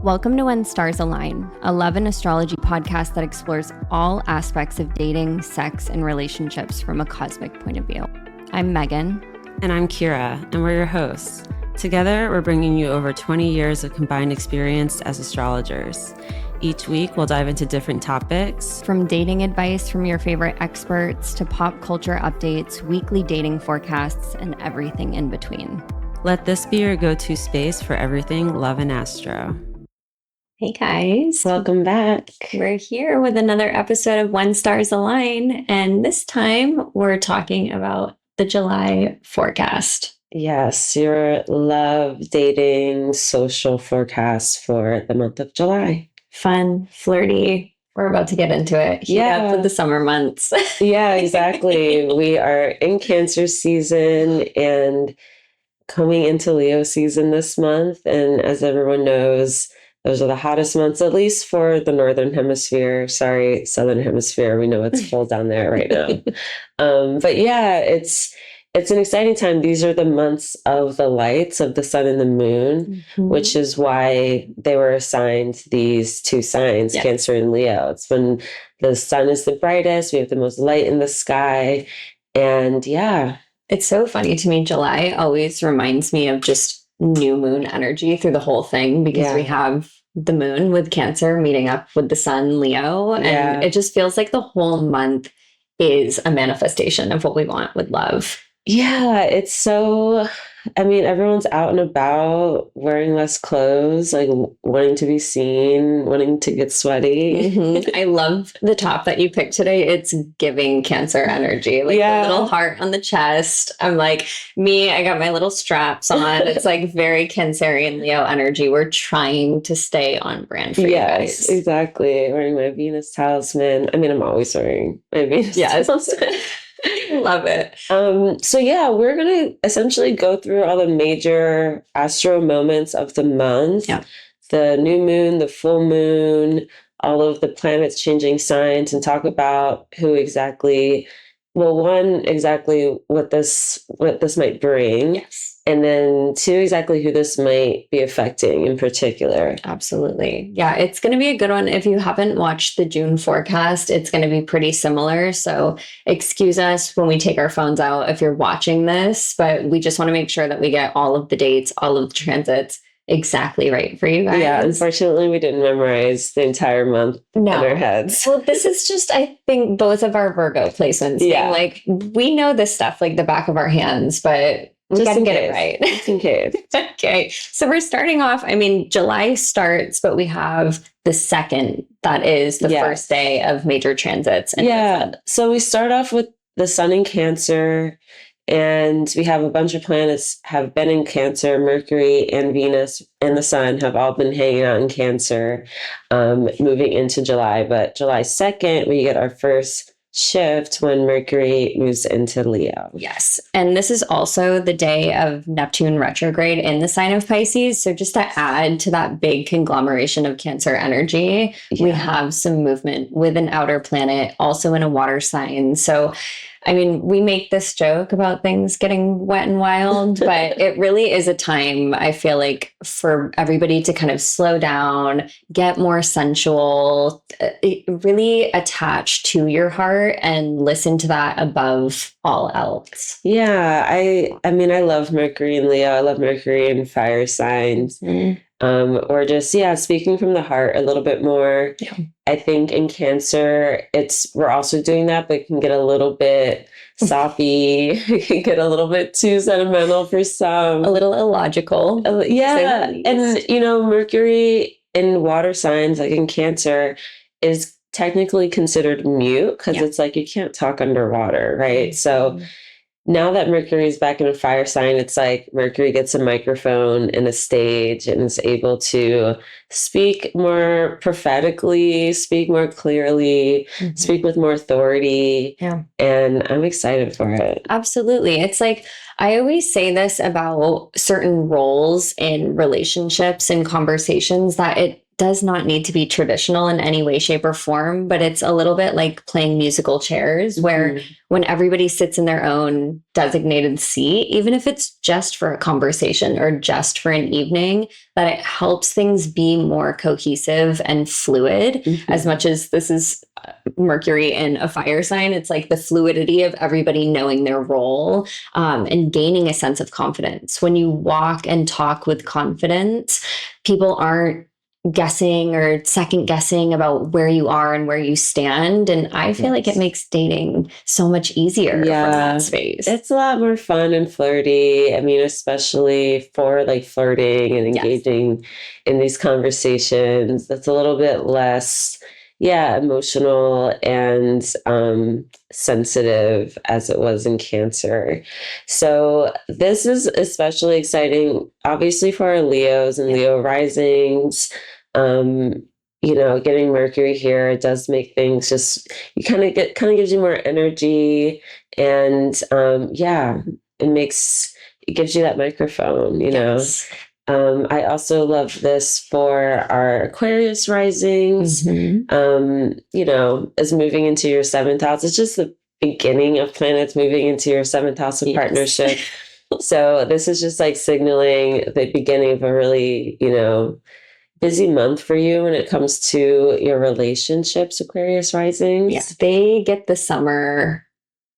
Welcome to When Stars Align, a love and astrology podcast that explores all aspects of dating, sex, and relationships from a cosmic point of view. I'm Meghan. And I'm Kirah, and we're your hosts. Together, we're bringing you over 20 years of combined experience as astrologers. Each week, we'll dive into different topics. From dating advice from your favorite experts to pop culture updates, weekly dating forecasts, and everything in between. Let this be your go-to space for everything love and astro. Hey guys. Welcome back. We're here with another episode of When Stars Align, and this time we're talking about the July forecast. Yes, your love, dating, social forecast for the month of July. Fun, flirty. We're about to get into it. Heat up with the summer months. Yeah, exactly. We are in Cancer season and coming into Leo season this month. And as everyone knows, those are the hottest months, at least for the Northern Hemisphere. Sorry, Southern Hemisphere. We know it's cold down there right now. But yeah, it's an exciting time. These are the months of the lights of the sun and the moon, which is why they were assigned these two signs, Cancer and Leo. It's when the sun is the brightest, we have the most light in the sky. And yeah. It's so funny to me. July always reminds me of just new moon energy through the whole thing because we have the moon with Cancer meeting up with the sun, Leo. And it just feels like the whole month is a manifestation of what we want with love. Yeah, it's so, I mean, everyone's out and about wearing less clothes, like wanting to be seen, wanting to get sweaty. I love the top that you picked today. It's giving Cancer energy, like the little heart on the chest. I'm like, I got my little straps on. It's like very Cancerian Leo energy. We're trying to stay on brand for you guys. Yes, exactly. Wearing my Venus talisman. I mean, I'm always wearing my Venus talisman. Love it. So yeah, we're going to essentially go through all the major astro moments of the month. Yeah. The new moon, the full moon, all of the planets changing signs, and talk about who exactly, exactly what this might bring. Yes. And then two, exactly who this might be affecting in particular. Absolutely. Yeah, it's going to be a good one. If you haven't watched the June forecast, it's going to be pretty similar. So excuse us when we take our phones out if you're watching this, but we just want to make sure that we get all of the dates, all of the transits exactly right for you guys. Yeah, unfortunately, we didn't memorize the entire month in our heads. Well, this is just, I think, both of our Virgo placements. Yeah. Like, we know this stuff like the back of our hands, but we got to get it right. Just in case. Okay. So we're starting off, July starts, but we have the 2nd. That is the first day of major transits. So we start off with the sun in Cancer, and we have a bunch of planets have been in Cancer. Mercury and Venus and the sun have all been hanging out in Cancer, moving into July. But July 2nd, we get our first shift when Mercury moves into Leo. Yes. And this is also the day of Neptune retrograde in the sign of Pisces. So just to add to that big conglomeration of Cancer energy, we have some movement with an outer planet also in a water sign. So we make this joke about things getting wet and wild, but it really is a time, I feel like, for everybody to kind of slow down, get more sensual, really attach to your heart and listen to that above all else. Yeah, I love Mercury in Leo. I love Mercury in fire signs. Or just, speaking from the heart a little bit more. Yeah. I think in Cancer, we're also doing that, but it can get a little bit soppy. It can get a little bit too sentimental for some. A little illogical. And, Mercury in water signs, like in Cancer, is technically considered mute because it's like you can't talk underwater, right? So now that Mercury is back in a fire sign, it's like Mercury gets a microphone and a stage and is able to speak more prophetically, speak more clearly, speak with more authority. Yeah. And I'm excited for it. Absolutely. It's like, I always say this about certain roles in relationships and conversations, that it does not need to be traditional in any way, shape, or form, but it's a little bit like playing musical chairs where when everybody sits in their own designated seat, even if it's just for a conversation or just for an evening, that it helps things be more cohesive and fluid. As much as this is Mercury in a fire sign, it's like the fluidity of everybody knowing their role and gaining a sense of confidence. When you walk and talk with confidence, people aren't guessing or second guessing about where you are and where you stand. And I feel like it makes dating so much easier from that space. It's a lot more fun and flirty. I mean, especially for like flirting and engaging in these conversations. That's a little bit less, emotional and sensitive as it was in Cancer. So this is especially exciting, obviously, for our Leos and Leo risings. Getting Mercury here, it does make things just, kind of gives you more energy, and it gives you that microphone, know. I also love this for our Aquarius risings. As moving into your seventh house. It's just the beginning of planets moving into your seventh house of partnership. So this is just like signaling the beginning of a really, busy month for you when it comes to your relationships, Aquarius risings. Yes, they get the summer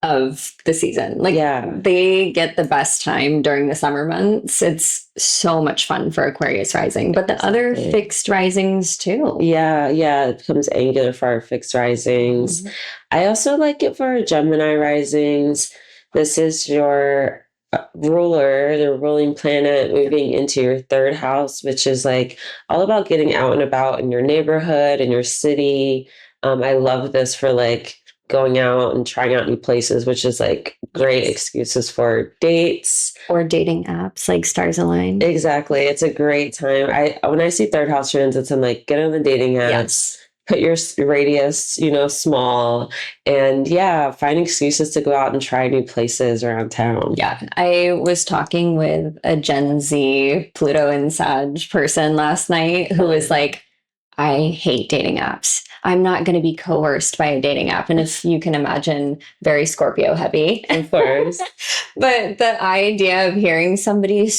of the season. They get the best time during the summer months. It's so much fun for Aquarius rising, but the other fixed risings too. It becomes angular for our fixed risings. I also like it for our Gemini risings. This is your ruler, the ruling planet, moving into your third house, which is like all about getting out and about in your neighborhood, in your city. I love this for like going out and trying out new places, which is like great excuses for dates or dating apps like Stars Align. Exactly. It's a great time. When I see third house transits, I'm like, get on the dating apps. Put your radius, small, and find excuses to go out and try new places around town. Yeah. I was talking with a Gen Z Pluto and Sag person last night who was like, I hate dating apps. I'm not going to be coerced by a dating app. And if you can imagine, very Scorpio heavy. Of course. But the idea of hearing somebody,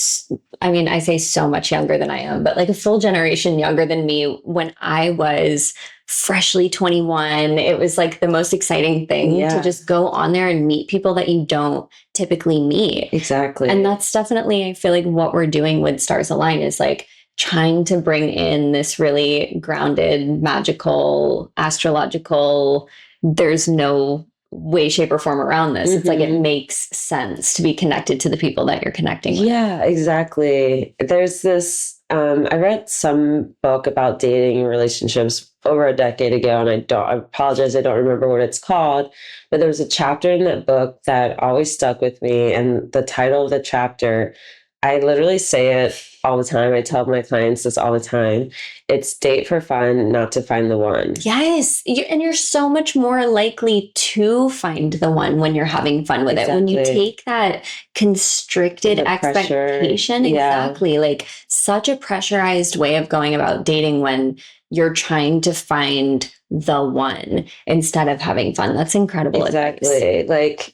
I say so much younger than I am, but like a full generation younger than me when I was freshly 21, it was like the most exciting thing to just go on there and meet people that you don't typically meet. Exactly. And that's definitely, I feel like what we're doing with Stars Align is like trying to bring in this really grounded, magical, astrological, there's no way, shape, or form around this. It's like it makes sense to be connected to the people that you're connecting with. Yeah, exactly. There's this, I read some book about dating and relationships over a decade ago, and I apologize, I don't remember what it's called, but there was a chapter in that book that always stuck with me, and the title of the chapter, I literally say it all the time. I tell my clients this all the time. It's date for fun, not to find the one. Yes. And you're so much more likely to find the one when you're having fun with it. When you take that constricted expectation, like such a pressurized way of going about dating when you're trying to find the one instead of having fun. That's incredible. Exactly. Like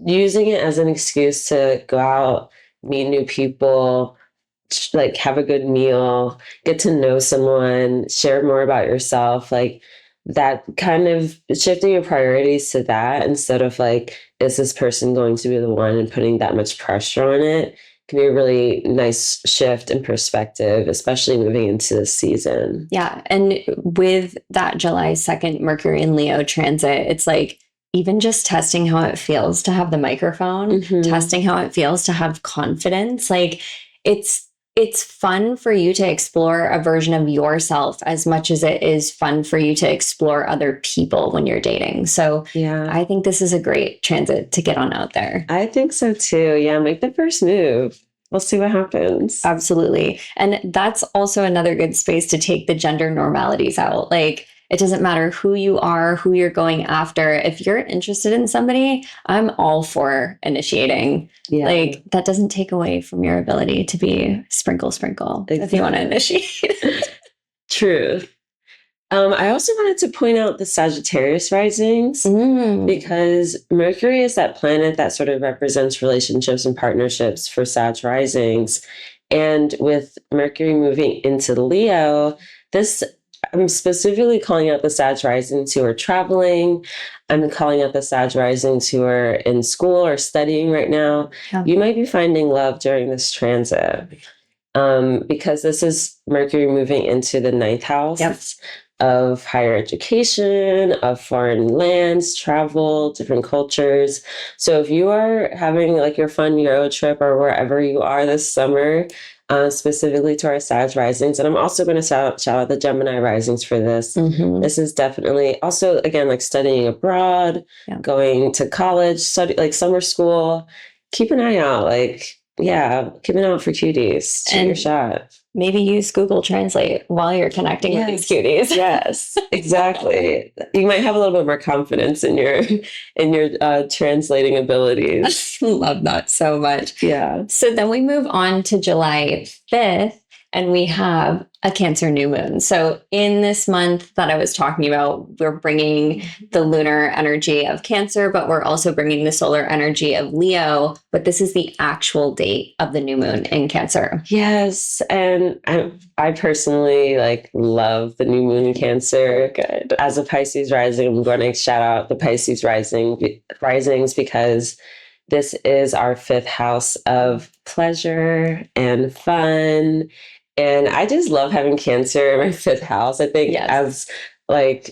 using it as an excuse to go out, meet new people, like have a good meal, get to know someone, share more about yourself, like that kind of shifting your priorities to that instead of like, is this person going to be the one, and putting that much pressure on it can be a really nice shift in perspective, especially moving into this season. Yeah. And with that July 2nd Mercury in Leo transit, it's like, even just testing how it feels to have the microphone, testing how it feels to have confidence. Like it's fun for you to explore a version of yourself as much as it is fun for you to explore other people when you're dating. So I think this is a great transit to get on out there. I think so too. Yeah. Make the first move. We'll see what happens. Absolutely. And that's also another good space to take the gender normalities out. Like, it doesn't matter who you are, who you're going after. If you're interested in somebody, I'm all for initiating. Yeah. Like that doesn't take away from your ability to be sprinkle, if you want to initiate. True. I also wanted to point out the Sagittarius risings because Mercury is that planet that sort of represents relationships and partnerships for Sag risings. And with Mercury moving into Leo, I'm specifically calling out the Sag risings who are traveling. I'm calling out the Sag risings who are in school or studying right now. Yeah. You might be finding love during this transit. Because this is Mercury moving into the ninth house. Yep. Of higher education, of foreign lands, travel, different cultures. So if you are having like your fun Euro trip or wherever you are this summer, specifically to our Sag risings, and I'm also going to shout out the Gemini risings for this. This is definitely also, again, like studying abroad, going to college, like summer school. Keep an eye out, keep an eye out for cuties. Shoot your shot. Maybe use Google Translate while you're connecting with these cuties. Yes, exactly. You might have a little bit more confidence in your translating abilities. Love that so much. Yeah. So then we move on to July 5th, and we have a Cancer new moon. So in this month that I was talking about, we're bringing the lunar energy of Cancer, but we're also bringing the solar energy of Leo. But this is the actual date of the new moon in Cancer. Yes. And I personally love the new moon in Cancer. Good. As a Pisces rising, I'm going to shout out the Pisces risings because this is our 5th house of pleasure and fun. And I just love having Cancer in my 5th house. I think as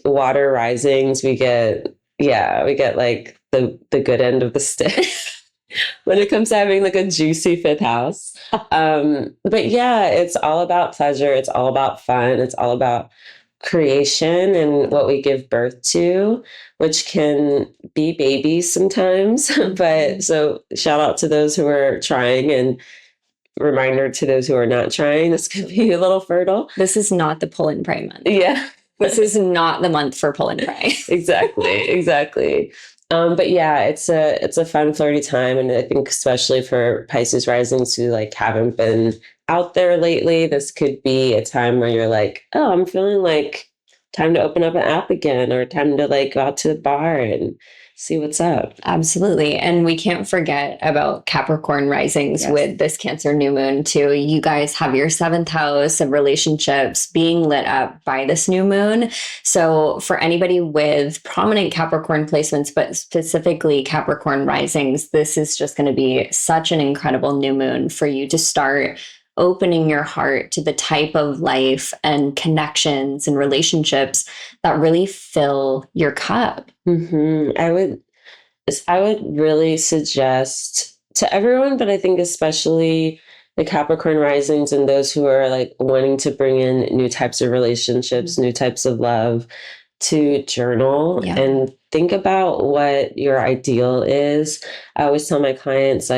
water risings, we get the good end of the stick when it comes to having a juicy 5th house. But yeah, it's all about pleasure. It's all about fun. It's all about creation and what we give birth to, which can be babies sometimes. But so shout out to those who are trying, and reminder to those who are not trying, this could be a little fertile. This is not the pull and pray month. Yeah. This is not the month for pull and pray. Exactly. But yeah, it's a fun, flirty time. And I think especially for Pisces risings who haven't been out there lately, this could be a time where you're oh, I'm feeling time to open up an app again, or time to go out to the bar and see what's up. Absolutely. And we can't forget about Capricorn risings with this Cancer new moon too. You guys have your 7th house of relationships being lit up by this new moon. So for anybody with prominent Capricorn placements, but specifically Capricorn risings, this is just going to be such an incredible new moon for you to start opening your heart to the type of life and connections and relationships that really fill your cup. I would really suggest to everyone, but I think especially the Capricorn risings and those who are wanting to bring in new types of relationships, new types of love, to journal and think about what your ideal is. I always tell my clients,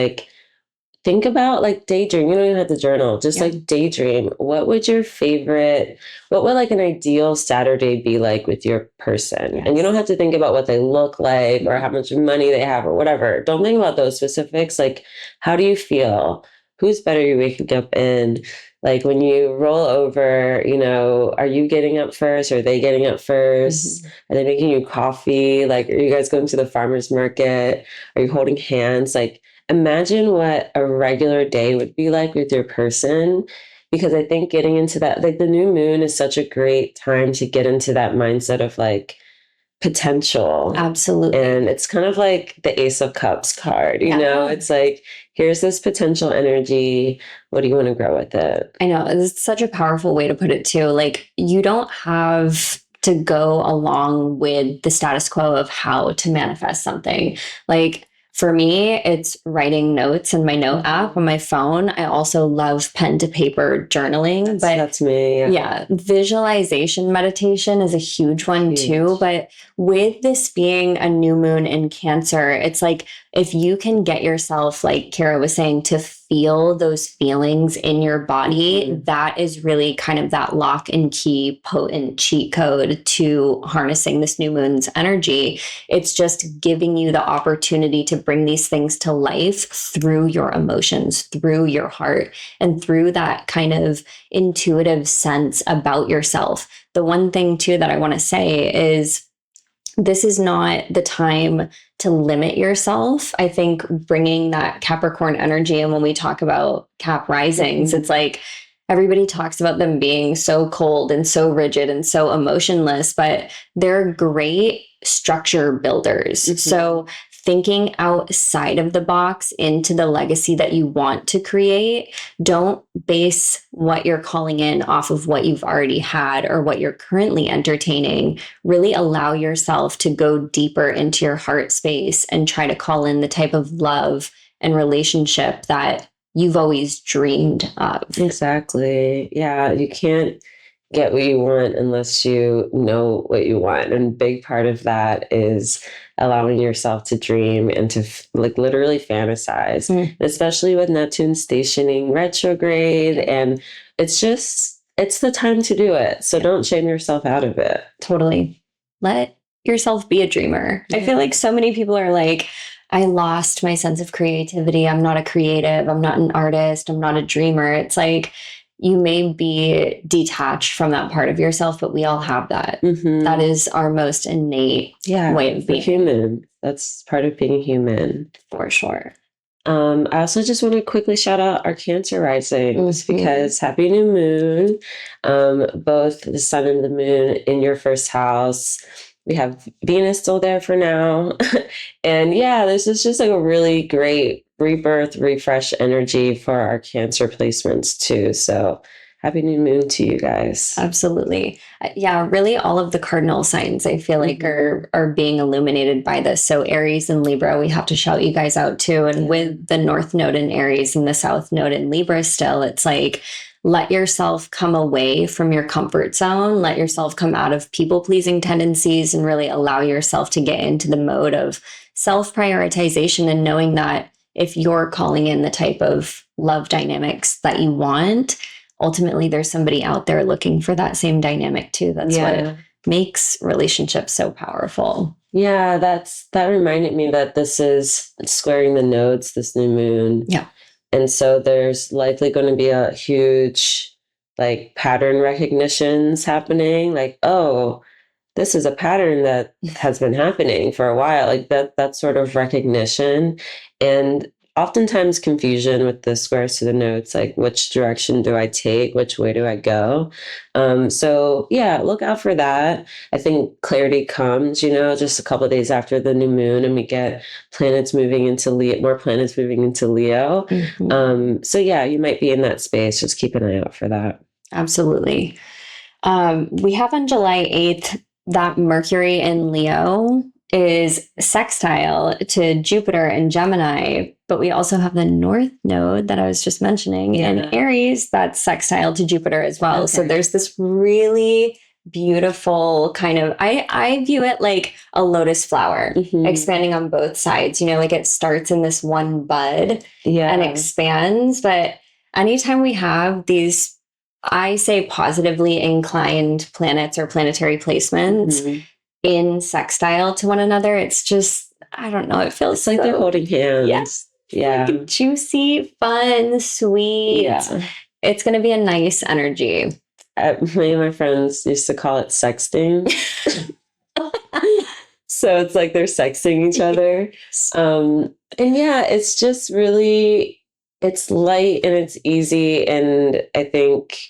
think about daydream. You don't even have to journal. Just daydream. What would an ideal Saturday be like with your person? Yes. And you don't have to think about what they look like or how much money they have or whatever. Don't think about those specifics. How do you feel? Who's better you waking up in? When you roll over, are you getting up first? Or are they getting up first? Are they making you coffee? Are you guys going to the farmer's market? Are you holding hands? Imagine what a regular day would be like with your person, because I think getting into that, the new moon is such a great time to get into that mindset of potential. Absolutely. And it's kind of the Ace of Cups card, you know, it's here's this potential energy. What do you want to grow with it? I know. It's such a powerful way to put it too. You don't have to go along with the status quo of how to manifest something. For me, it's writing notes in my note app on my phone. I also love pen to paper journaling. That's me. Yeah. Visualization meditation is a huge one too. But with this being a new moon in Cancer, it's if you can get yourself, like Kirah was saying, to feel those feelings in your body, that is really kind of that lock and key potent cheat code to harnessing this new moon's energy. It's just giving you the opportunity to bring these things to life through your emotions, through your heart, and through that kind of intuitive sense about yourself. The one thing too that I want to say is this is not the time to limit yourself. I think bringing that Capricorn energy, and when we talk about Cap risings, it's like everybody talks about them being so cold and so rigid and so emotionless, but they're great structure builders. So thinking outside of the box into the legacy that you want to create. Don't base what you're calling in off of what you've already had or what you're currently entertaining. Really allow yourself to go deeper into your heart space and try to call in the type of love and relationship that you've always dreamed of. Exactly. Yeah, you can't get what you want unless you know what you want. And a big part of that is allowing yourself to dream and to like literally fantasize, especially with Neptune stationing retrograde. And it's the time to do it. So don't shame yourself out of it. Totally. Let yourself be a dreamer. I feel like so many people are like, I lost my sense of creativity. I'm not a creative. I'm not an artist. I'm not a dreamer. It's like, you may be detached from that part of yourself, but we all have that. That is our most innate way of being human. That's part of being human. For sure. I also just want to quickly shout out our Cancer risings because happy new moon. Both the sun and the moon in your first house. We have Venus still there for now. And yeah, this is just like a really great rebirth, refresh energy for our Cancer placements too. So happy new moon to you guys. Absolutely. Yeah, really all of the cardinal signs I feel like are being illuminated by this. So Aries and Libra, we have to shout you guys out too. And with the North Node in Aries and the South Node in Libra still, it's like, let yourself come away from your comfort zone. Let yourself come out of people-pleasing tendencies and really allow yourself to get into the mode of self-prioritization and knowing that if you're calling in the type of love dynamics that you want, ultimately there's somebody out there looking for that same dynamic too. That's what makes relationships so powerful. Yeah, that reminded me that this is squaring the nodes, this new moon. Yeah. And so there's likely going to be a huge like pattern recognitions happening. Like, oh, this is a pattern that has been happening for a while. Like that sort of recognition. And oftentimes confusion with the squares to the nodes, like which direction do I take? Which way do I go? So yeah, look out for that. I think clarity comes, just a couple of days after the new moon and we get planets moving into Leo, more planets moving into Leo. So yeah, you might be in that space. Just keep an eye out for that. Absolutely. We have on July 8th that Mercury in Leo is sextile to Jupiter and Gemini, but we also have the North Node that I was just mentioning in Aries that's sextile to Jupiter as well. Okay. So there's this really beautiful kind of, I view it like a lotus flower expanding on both sides, like it starts in this one bud and expands. But anytime we have these, I say positively inclined planets or planetary placements in sextile to one another, it's just, I don't know, it feels like they're holding hands. Yeah. Like juicy, fun, sweet. Yeah. It's going to be a nice energy. Many of my friends used to call it sexting. So it's like they're sexting each other. And yeah, it's just really, it's light and it's easy. And I think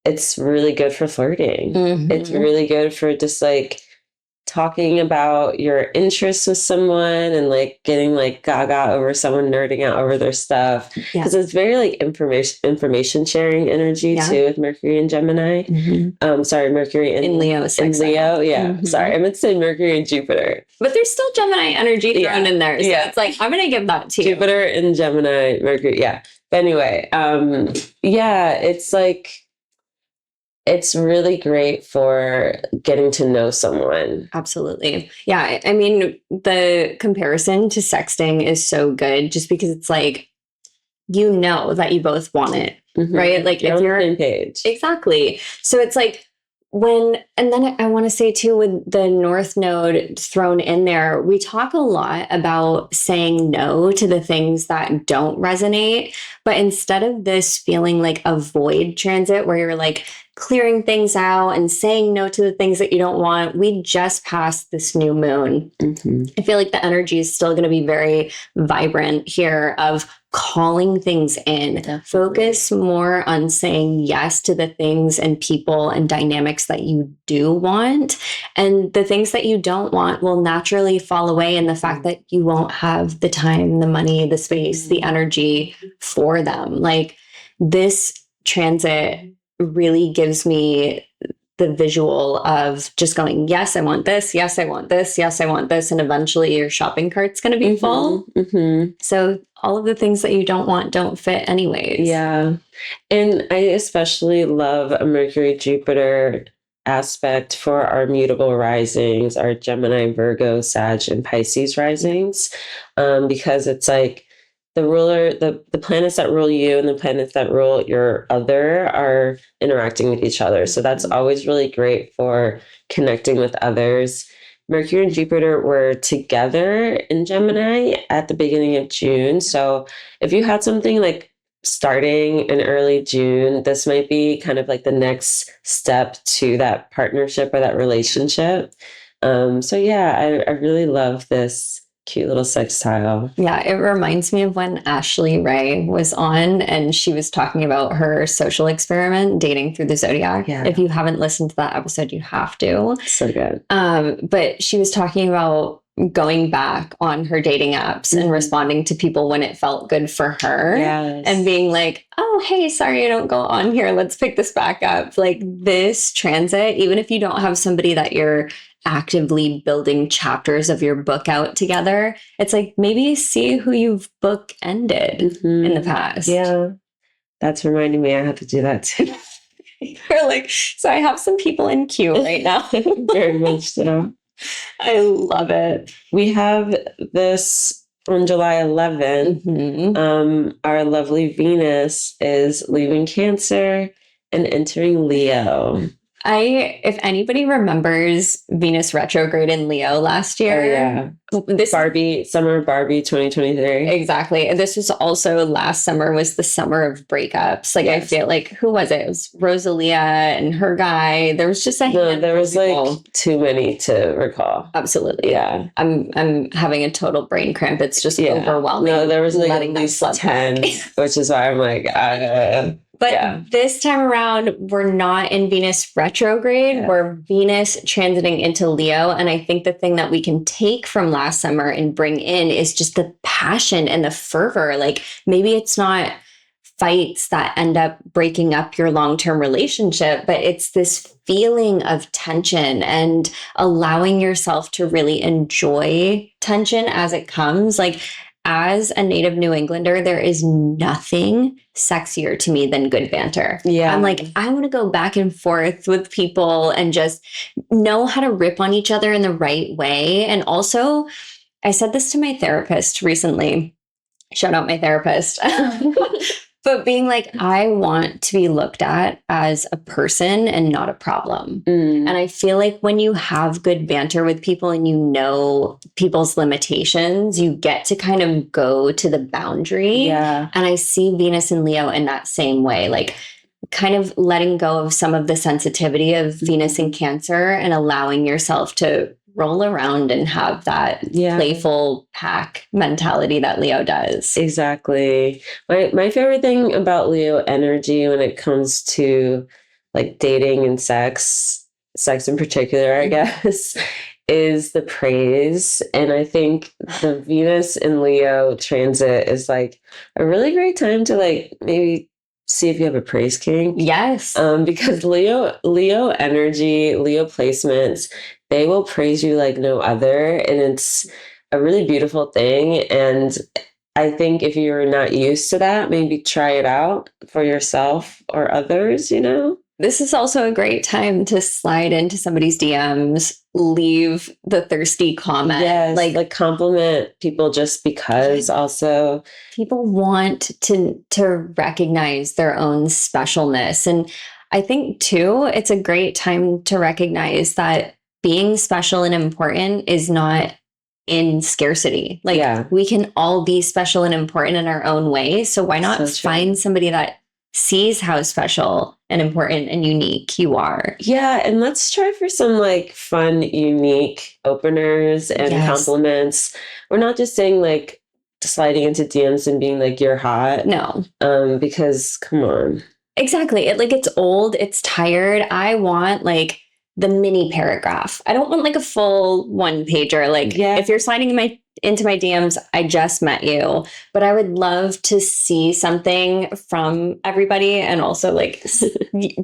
it's really good for flirting. It's really good for just like talking about your interests with someone and like getting like gaga over someone nerding out over their stuff. Because it's very like information sharing energy too with Mercury and Gemini. Mercury in Leo. In Leo, yeah. Sorry, I meant to say Mercury and Jupiter. But there's still Gemini energy thrown in there. So it's like, I'm going to give that to you. Jupiter and Gemini, Mercury, But anyway, it's like, it's really great for getting to know someone. Absolutely. Yeah. I mean, the comparison to sexting is so good just because it's like you know that you both want it, right? Like you're if on you're the same page. Exactly. So it's like and then I want to say too, with the North Node thrown in there, we talk a lot about saying no to the things that don't resonate. But instead of this feeling like a void transit where you're like clearing things out and saying no to the things that you don't want, we just passed this new moon. I feel like the energy is still going to be very vibrant here of calling things in. Definitely. Focus more on saying yes to the things and people and dynamics that you do want. And the things that you don't want will naturally fall away in the fact that you won't have the time, the money, the space, the energy for them. Like this transit really gives me the visual of just going, yes, I want this. Yes, I want this. Yes, I want this. And eventually your shopping cart's going to be full. So all of the things that you don't want don't fit anyways. Yeah. And I especially love a Mercury Jupiter aspect for our mutable risings, our Gemini, Virgo, Sag, and Pisces risings, because it's like the planets that rule you and the planets that rule your other are interacting with each other. So that's always really great for connecting with others. Mercury and Jupiter were together in Gemini at the beginning of June. So if you had something like starting in early June, this might be kind of like the next step to that partnership or that relationship. So yeah, I really love this cute little sextile. Yeah, it reminds me of when Ashley Ray was on and she was talking about her social experiment, dating through the zodiac. Yeah. If you haven't listened to that episode, you have to. So good. But she was talking about going back on her dating apps and responding to people when it felt good for her. Yes. And being like, oh, hey, sorry, I don't go on here. Let's pick this back up. Like this transit, even if you don't have somebody that you're actively building chapters of your book out together, it's like maybe see who you've book ended in the past. Yeah. That's reminding me I have to do that too. You're like, so I have some people in queue right now. Very much so. I love it. We have this on July 11th. Our lovely Venus is leaving Cancer and entering Leo. If anybody remembers Venus retrograde in Leo last year. Summer Barbie 2023. Exactly. This was also last summer was the summer of breakups. Like yes. I feel like, who was it? It was Rosalia and her guy. There was just there was like too many to recall. Absolutely. Yeah. I'm having a total brain cramp. It's just overwhelming. No, there was like at least 10, which is why I'm like, But this time around, we're not in Venus retrograde. Yeah. We're Venus transiting into Leo. And I think the thing that we can take from last summer and bring in is just the passion and the fervor. Like maybe it's not fights that end up breaking up your long-term relationship, but it's this feeling of tension and allowing yourself to really enjoy tension as it comes. Like, as a native New Englander, there is nothing sexier to me than good banter. Yeah. I'm like, I want to go back and forth with people and just know how to rip on each other in the right way. And also, I said this to my therapist recently. Shout out my therapist. But being like, I want to be looked at as a person and not a problem. And I feel like when you have good banter with people and you know people's limitations, you get to kind of go to the boundary. Yeah. And I see Venus and Leo in that same way, like kind of letting go of some of the sensitivity of Venus and Cancer and allowing yourself to roll around and have that playful pack mentality that Leo does. Exactly. My favorite thing about Leo energy when it comes to like dating and sex in particular, I guess, is the praise. And I think the Venus in Leo transit is like a really great time to like maybe see if you have a praise king. Yes. Because Leo energy, Leo placements, they will praise you like no other. And it's a really beautiful thing. And I think if you're not used to that, maybe try it out for yourself or others, you know? This is also a great time to slide into somebody's DMs, leave the thirsty comment. Yes, like compliment people just because also. People want to recognize their own specialness. And I think too, it's a great time to recognize that being special and important is not in scarcity. Like we can all be special and important in our own way. So why not find somebody that sees how special and important and unique you are? Yeah, and let's try for some like fun, unique openers and compliments. We're not just saying like sliding into DMs and being like, you're hot. No. Because come on. Exactly. It's old, it's tired. I want like the mini paragraph. I don't want like a full one pager. Like if you're sliding into my DMs, I just met you, but I would love to see something from everybody. And also like,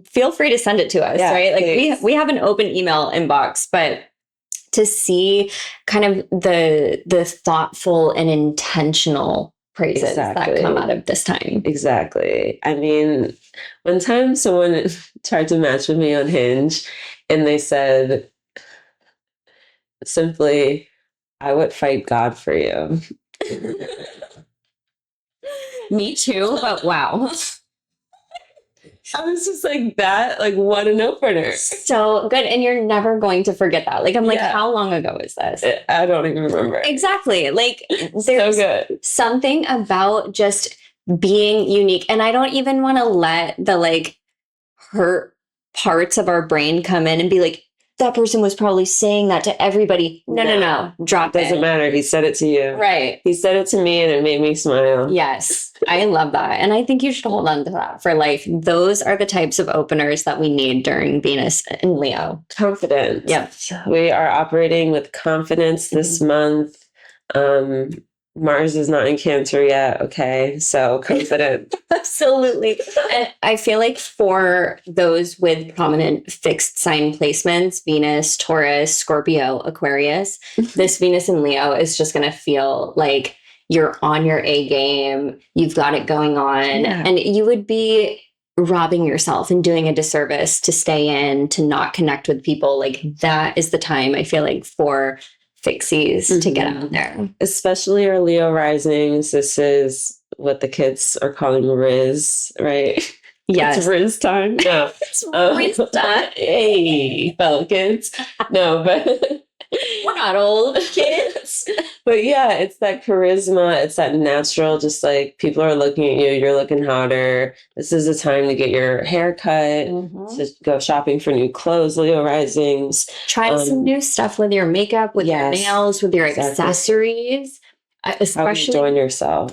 feel free to send it to us, right? Like we have an open email inbox, but to see kind of the thoughtful and intentional praises that come out of this time. Exactly. I mean, one time someone tried to match with me on Hinge and they said simply, I would fight God for you. Me too, but wow. I was just like that, like what an opener. So good. And you're never going to forget that. Like, I'm like, how long ago is this? I don't even remember. Exactly. Like there's so good. Something about just being unique. And I don't even want to let the like hurt parts of our brain come in and be like, that person was probably saying that to everybody. No. Drop it. Doesn't matter. He said it to you. Right. He said it to me and it made me smile. Yes. I love that. And I think you should hold on to that for life. Those are the types of openers that we need during Venus and Leo. Confidence. Yep. We are operating with confidence this month. Mars is not in Cancer yet. Okay. So confident. Absolutely. And I feel like for those with prominent fixed sign placements, Venus, Taurus, Scorpio, Aquarius, this Venus in Leo is just going to feel like you're on your A game. You've got it going on. Yeah. And you would be robbing yourself and doing a disservice to stay in, to not connect with people. Like that is the time I feel like for fixies to get out there. Especially our Leo risings. This is what the kids are calling Riz, right? Yes. It's Riz time. No. It's Riz time. Hey, fellow kids. No, but we're not old kids. But yeah, it's that charisma. It's that natural, just like people are looking at you, you're looking hotter. This is a time to get your hair cut, to go shopping for new clothes, Leo risings. Try some new stuff with your makeup, with your nails, with your accessories. Especially join yourself.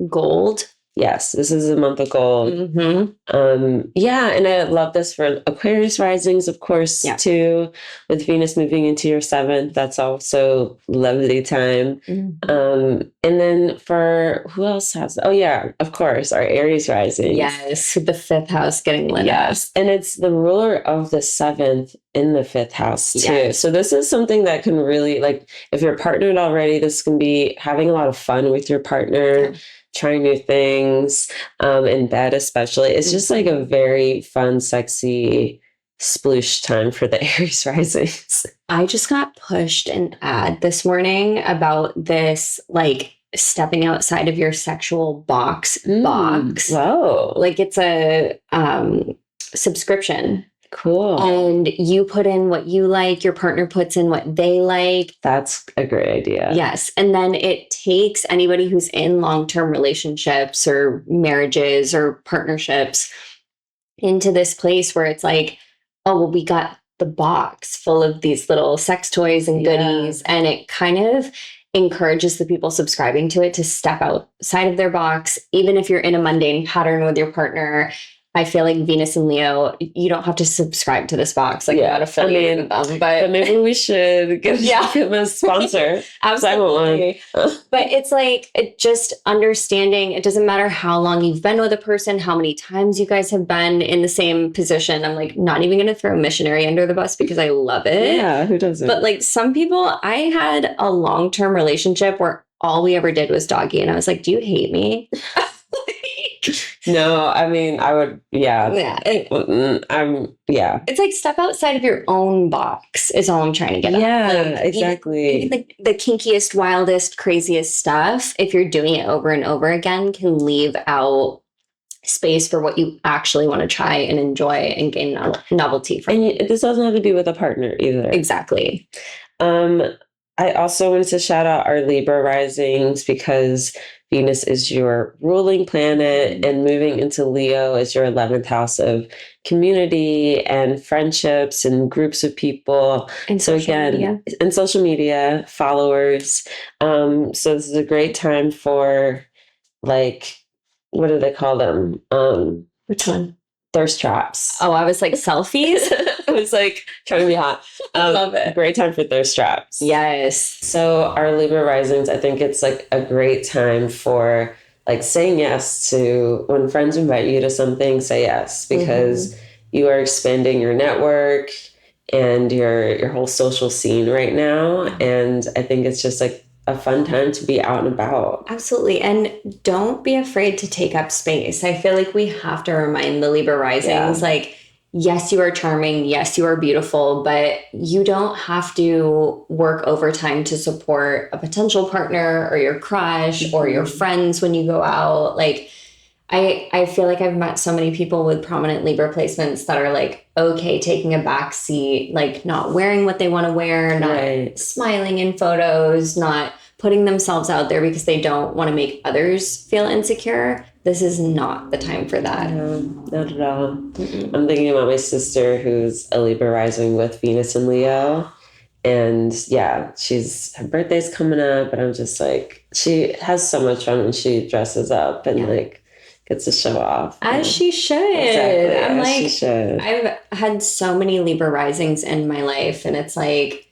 Gold. Yes, this is a month of gold. And I love this for Aquarius risings, of course, too, with Venus moving into your 7th. That's also lovely time. And then for who else has? Oh yeah, of course, our Aries rising. Yes, the 5th house getting lit up. And it's the ruler of the 7th in the 5th house too. So this is something that can really, like, if you're partnered already, this can be having a lot of fun with your partner. Trying new things in bed, especially. It's just like a very fun, sexy, sploosh time for the Aries risings. I just got pushed an ad this morning about this, like, stepping outside of your sexual box. Whoa. Like, it's a subscription. Cool. And you put in what you like, your partner puts in what they like. That's a great idea. Yes. And then it takes anybody who's in long-term relationships or marriages or partnerships into this place where it's like, oh, well, we got the box full of these little sex toys and goodies. And it kind of encourages the people subscribing to it to step outside of their box, even if you're in a mundane pattern with your partner. I feel like Venus and Leo, you don't have to subscribe to this box. Like, you're not affiliated with them. But maybe we should give them a sponsor. Absolutely. But it's like, just understanding, it doesn't matter how long you've been with a person, how many times you guys have been in the same position. I'm like, not even going to throw missionary under the bus because I love it. Yeah, who doesn't? But like some people, I had a long-term relationship where all we ever did was doggy. And I was like, do you hate me? No, I mean, I would, Yeah. It's like step outside of your own box is all I'm trying to get at. Yeah, exactly. Even the kinkiest, wildest, craziest stuff, if you're doing it over and over again, can leave out space for what you actually want to try and enjoy and gain novelty from. And this doesn't have to be with a partner either. Exactly. I also wanted to shout out our Libra risings because Venus is your ruling planet and moving into Leo is your 11th house of community and friendships and groups of people. And so again, and social media, followers. So this is a great time for like, what do they call them? Which one? Thirst traps. Oh, I was like selfies. I was like trying to be hot. Love it. Great time for thirst traps. Yes. So our Libra risings, I think it's like a great time for like saying yes to when friends invite you to something, say yes, because you are expanding your network and your whole social scene right now. And I think it's just like a fun time to be out and about. Absolutely. And don't be afraid to take up space. I feel like we have to remind the Libra risings, like, yes, you are charming. Yes, you are beautiful, but you don't have to work overtime to support a potential partner or your crush or your friends when you go out. Like, I feel like I've met so many people with prominent Libra placements that are like, okay, taking a back seat, like not wearing what they want to wear, not smiling in photos, not putting themselves out there because they don't want to make others feel insecure. This is not the time for that. No, not at all. I'm thinking about my sister who's a Libra rising with Venus and Leo. And yeah, her birthday's coming up, but I'm just like, she has so much fun when she dresses up and like gets to show off. As she should. Exactly, I'm as like, she should. I've had so many Libra risings in my life, and it's like,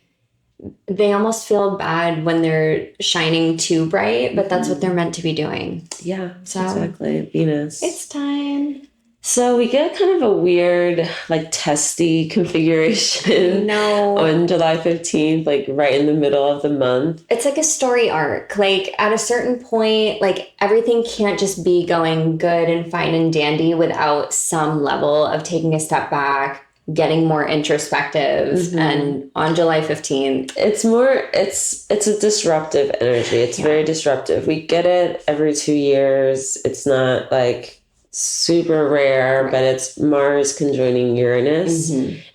they almost feel bad when they're shining too bright, but that's what they're meant to be doing. Yeah, exactly. Venus. It's time. So we get kind of a weird, like, testy configuration on July 15th, like right in the middle of the month. It's like a story arc. Like at a certain point, like everything can't just be going good and fine and dandy without some level of taking a step back, getting more introspective. And on July 15th, it's a disruptive energy. It's very disruptive. We get it every 2 years. It's not like super rare, but it's Mars conjoining Uranus.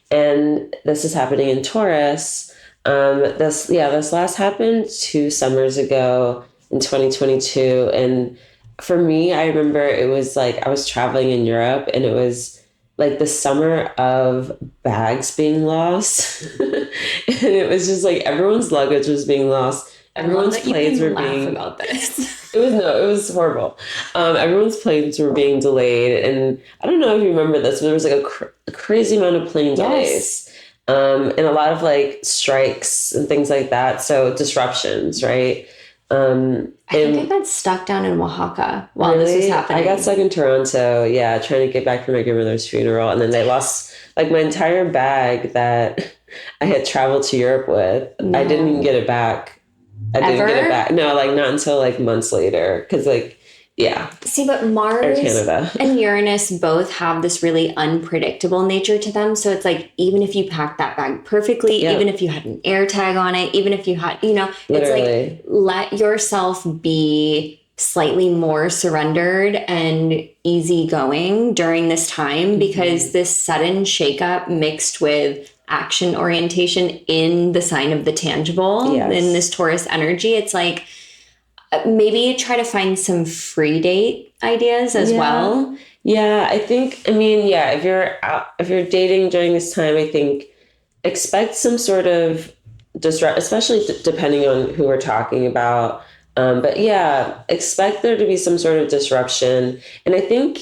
And this is happening in Taurus. This last happened 2 summers ago in 2022. And for me, I remember it was like I was traveling in Europe and it was like the summer of bags being lost. And it was just like everyone's luggage was being lost. Everyone's planes were being about this. It was horrible. Everyone's planes were being delayed, and I don't know if you remember this, but there was like a crazy amount of plane delays, and a lot of like strikes and things like that. So disruptions, right? I think I got stuck down in Oaxaca while this was happening. I got stuck in Toronto, trying to get back from my grandmother's funeral, and then they lost like my entire bag that I had traveled to Europe with. I didn't even get it back. Didn't get it back. No, like not until like months later. Because like, See, but Mars and Uranus both have this really unpredictable nature to them. So it's like, even if you packed that bag perfectly, even if you had an air tag on it, even if you had, it's like, let yourself be slightly more surrendered and easygoing during this time, because this sudden shakeup mixed with action orientation in the sign of the tangible in this Taurus energy, it's like maybe try to find some free date ideas as well. If you're dating during this time, I think expect some sort of disrupt, especially depending on who we're talking about. But expect there to be some sort of disruption. And I think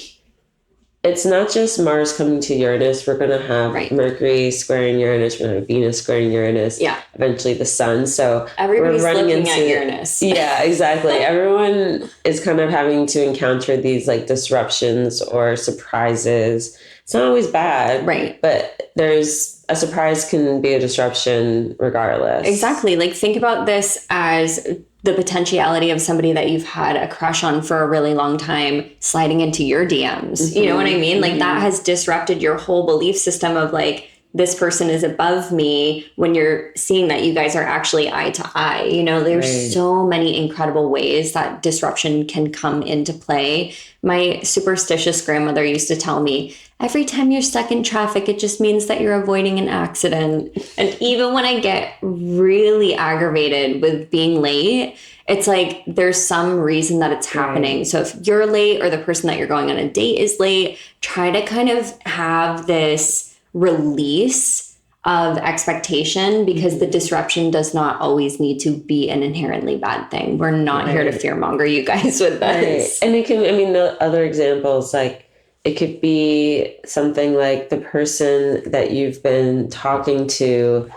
it's not just Mars coming to Uranus. We're going to have Mercury squaring Uranus. We're going to have Venus squaring Uranus. Eventually the Sun. So everybody's looking at Uranus. Yeah, exactly. Everyone is kind of having to encounter these like disruptions or surprises. It's not always bad. Right. But there's a surprise can be a disruption regardless. Exactly. Like think about this as the potentiality of somebody that you've had a crush on for a really long time sliding into your DMs. You know what I mean? Like that has disrupted your whole belief system of like, this person is above me, when you're seeing that you guys are actually eye to eye. You know, there's so many incredible ways that disruption can come into play. My superstitious grandmother used to tell me, every time you're stuck in traffic, it just means that you're avoiding an accident. And even when I get really aggravated with being late, it's like there's some reason that it's happening. So if you're late or the person that you're going on a date is late, try to kind of have this release of expectation, because the disruption does not always need to be an inherently bad thing. We're not here to fearmonger you guys with this. And it can, I mean, the other examples, like it could be something like the person that you've been talking to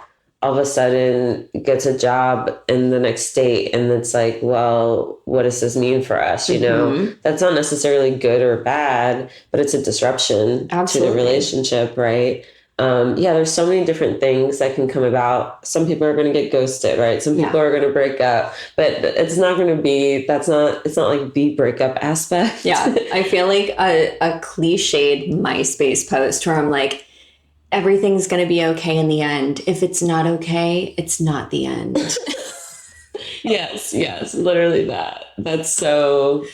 all of a sudden gets a job in the next state, and it's like, well, what does this mean for us? You know, that's not necessarily good or bad, but it's a disruption to the relationship, right? There's so many different things that can come about. Some people are going to get ghosted, right? Some people are going to break up, but it's not going to be, it's not like the breakup aspect. Yeah. I feel like a cliched MySpace post where I'm like, everything's going to be okay in the end. If it's not okay, it's not the end. Yes, literally that. That's so,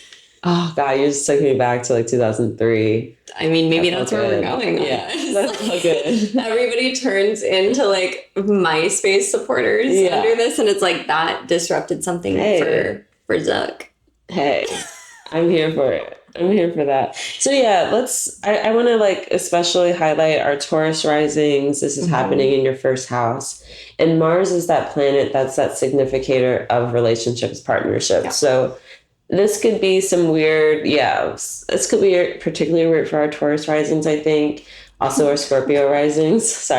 oh God, you just took me back to like 2003. I mean, maybe that's where we're going. Yeah, that's so good. Everybody turns into like MySpace supporters under this, and it's like that disrupted something for Zuck. Hey, I'm here for it. I'm here for that. So yeah, I want to like especially highlight our Taurus risings. This is happening in your first house. And Mars is that planet that's that significator of relationships, partnerships. Yeah. So this could be some weird, this could be particularly weird for our Taurus risings, I think. Also our Scorpio risings,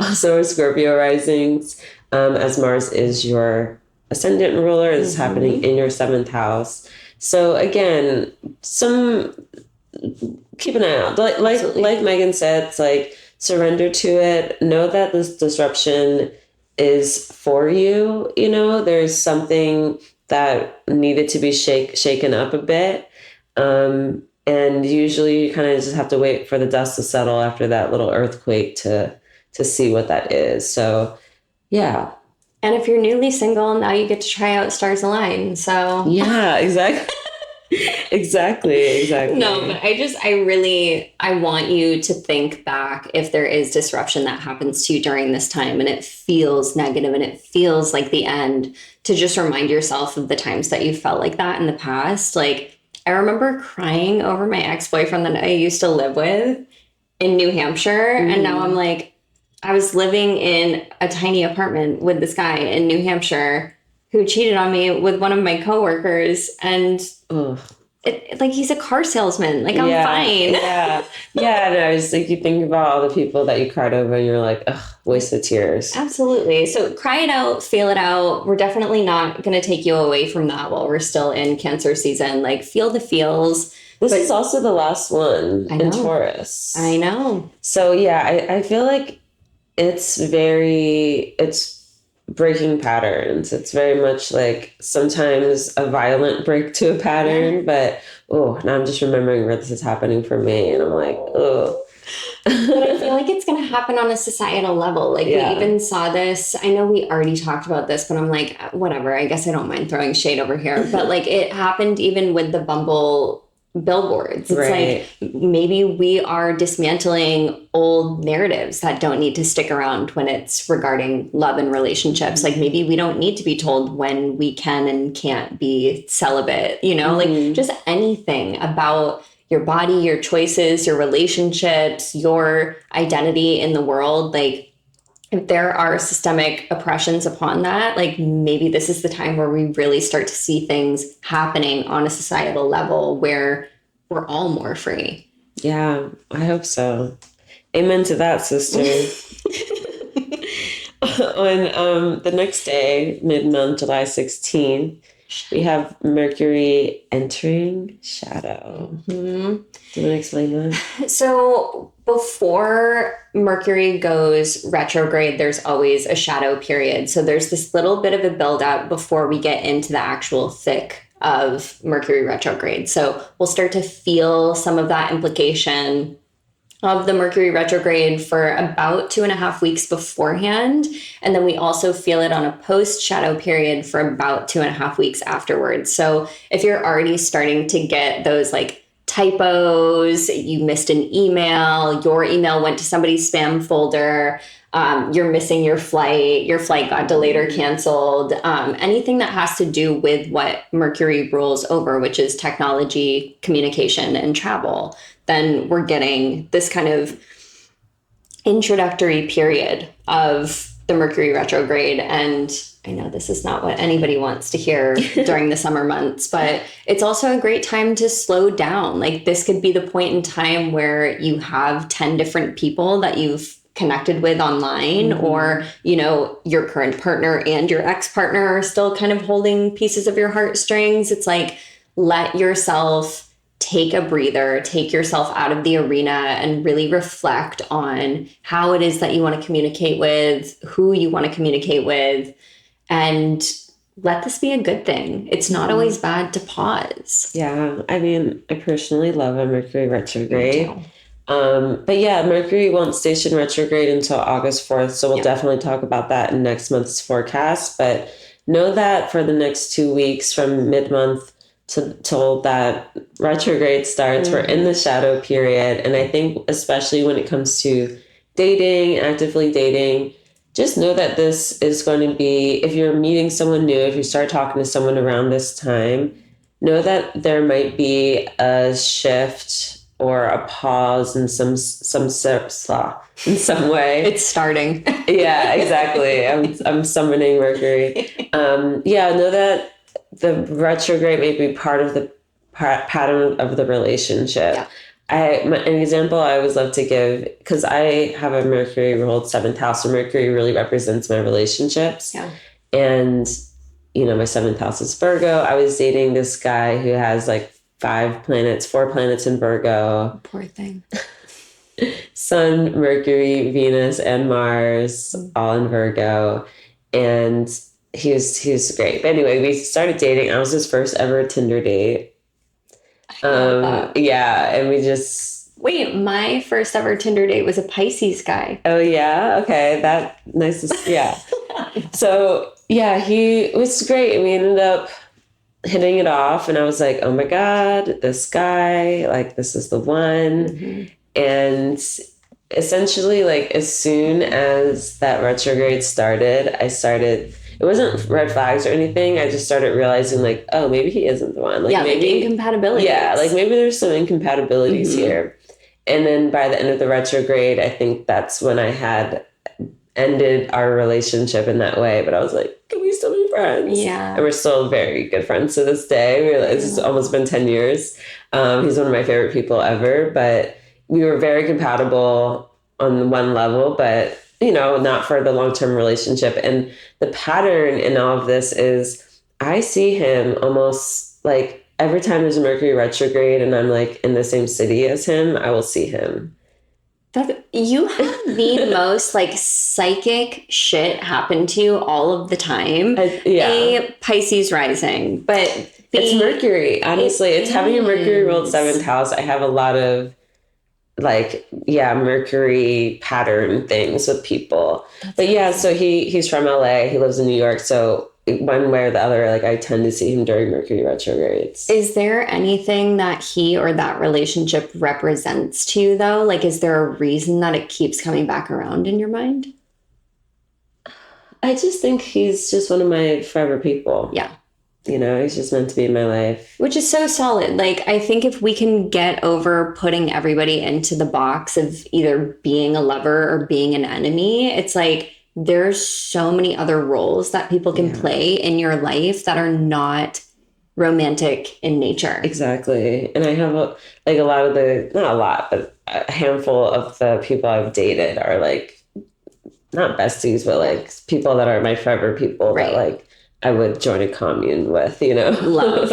also our Scorpio risings, as Mars is your ascendant ruler. This is happening in your 7th house. So again, keep an eye out. Like Meghan said, it's like surrender to it. Know that this disruption is for you. You know, there's something that needed to be shaken up a bit. And usually you kind of just have to wait for the dust to settle after that little earthquake to see what that is. So yeah. And if you're newly single, now you get to try out Stars Align. So yeah, exactly. Exactly. No, but I want you to think back if there is disruption that happens to you during this time and it feels negative and it feels like the end, to just remind yourself of the times that you felt like that in the past. Like, I remember crying over my ex-boyfriend that I used to live with in New Hampshire. And now I'm like, I was living in a tiny apartment with this guy in New Hampshire who cheated on me with one of my coworkers, and like he's a car salesman. Like, I'm fine. And I was like, you think about all the people that you cried over, and you're like, ugh, waste of tears. Absolutely. So cry it out, feel it out. We're definitely not going to take you away from that while we're still in Cancer season. Like, feel the feels. This is also the last one in Taurus. I know. So yeah, I feel like it's breaking patterns. It's very much like sometimes a violent break to a pattern, but now I'm just remembering where this is happening for me, and I'm like, oh. But I feel like it's going to happen on a societal level. Like, we even saw this. I know we already talked about this, but I'm like, whatever. I guess I don't mind throwing shade over here. But like, it happened even with the Bumble billboards. It's like, maybe we are dismantling old narratives that don't need to stick around when it's regarding love and relationships. Like, maybe we don't need to be told when we can and can't be celibate, you know, like just anything about your body, your choices, your relationships, your identity in the world. Like, if there are systemic oppressions upon that, like, maybe this is the time where we really start to see things happening on a societal level where we're all more free. Yeah, I hope so. Amen to that, sister. On the next day, mid-month, July 16th, We have Mercury entering shadow. Mm-hmm. Do you want to explain that? So before Mercury goes retrograde, there's always a shadow period. So there's this little bit of a build up before we get into the actual thick of Mercury retrograde. So we'll start to feel some of that implication of the Mercury retrograde for about 2.5 weeks beforehand. And then we also feel it on a post shadow period for about 2.5 weeks afterwards. So if you're already starting to get those like typos, you missed an email, your email went to somebody's spam folder, you're missing your flight got delayed or canceled, anything that has to do with what Mercury rules over, which is technology, communication, and travel, then we're getting this kind of introductory period of the Mercury retrograde. And I know this is not what anybody wants to hear during the summer months, but it's also a great time to slow down. Like this could be the point in time where you have 10 different people that you've connected with online, or, you know, your current partner and your ex-partner are still kind of holding pieces of your heartstrings. It's like, let yourself take a breather, take yourself out of the arena and really reflect on how it is that you want to communicate with, who you want to communicate with, and let this be a good thing. It's not always bad to pause. Yeah, I mean, I personally love a Mercury retrograde. But yeah, Mercury won't station retrograde until August 4th. So we'll definitely talk about that in next month's forecast. But know that for the next 2 weeks from mid-month till that retrograde starts, we're in the shadow period. And I think especially when it comes to dating, actively dating, just know that this is going to be, if you're meeting someone new, if you start talking to someone around this time, know that there might be a shift or a pause in some way. It's starting. Yeah, exactly. I'm summoning Mercury. Know that the retrograde may be part of the pattern of the relationship. Yeah. An example I always love to give, because I have a Mercury ruled 7th house, so Mercury really represents my relationships. Yeah. And, you know, my 7th house is Virgo. I was dating this guy who has like 4 planets in Virgo. Poor thing. Sun, Mercury, Venus, and Mars, all in Virgo. And he was great. But anyway, we started dating. I was his first ever Tinder date. Yeah, and we just... Wait, my first ever Tinder date was a Pisces guy. Oh, yeah? Okay, that nice. Yeah. So, yeah, he was great. We ended up hitting it off, and I was like, oh my God, this guy, like, this is the one. And essentially, like, as soon as that retrograde started, it wasn't red flags or anything. I just started realizing, like, oh, maybe he isn't the one. Like, yeah, maybe like incompatibilities. Yeah, like maybe there's some incompatibilities here. And then by the end of the retrograde, I think that's when I had ended our relationship in that way. But I was like, can we still be friends? Yeah. And we're still very good friends to this day. It's almost been 10 years. He's one of my favorite people ever. But we were very compatible on one level, but, you know, not for the long-term relationship. And the pattern in all of this is I see him almost like every time there's a Mercury retrograde and I'm like in the same city as him, I will see him. You have the most like psychic shit happen to you all of the time. A Pisces rising, but it's Mercury. Honestly, it's having a Mercury ruled 7th house. I have a lot of Mercury pattern things with people. But yeah, so he's from LA. He lives in New York. So one way or the other, like I tend to see him during Mercury retrogrades. Is there anything that he or that relationship represents to you though? Like, is there a reason that it keeps coming back around in your mind? I just think he's just one of my forever people. Yeah. You know, he's just meant to be in my life. Which is so solid. Like, I think if we can get over putting everybody into the box of either being a lover or being an enemy, it's like there's so many other roles that people can play in your life that are not romantic in nature. Exactly. And I have not a lot, but a handful of the people I've dated are like, not besties, but like people that are my forever people that like I would join a commune with, Love.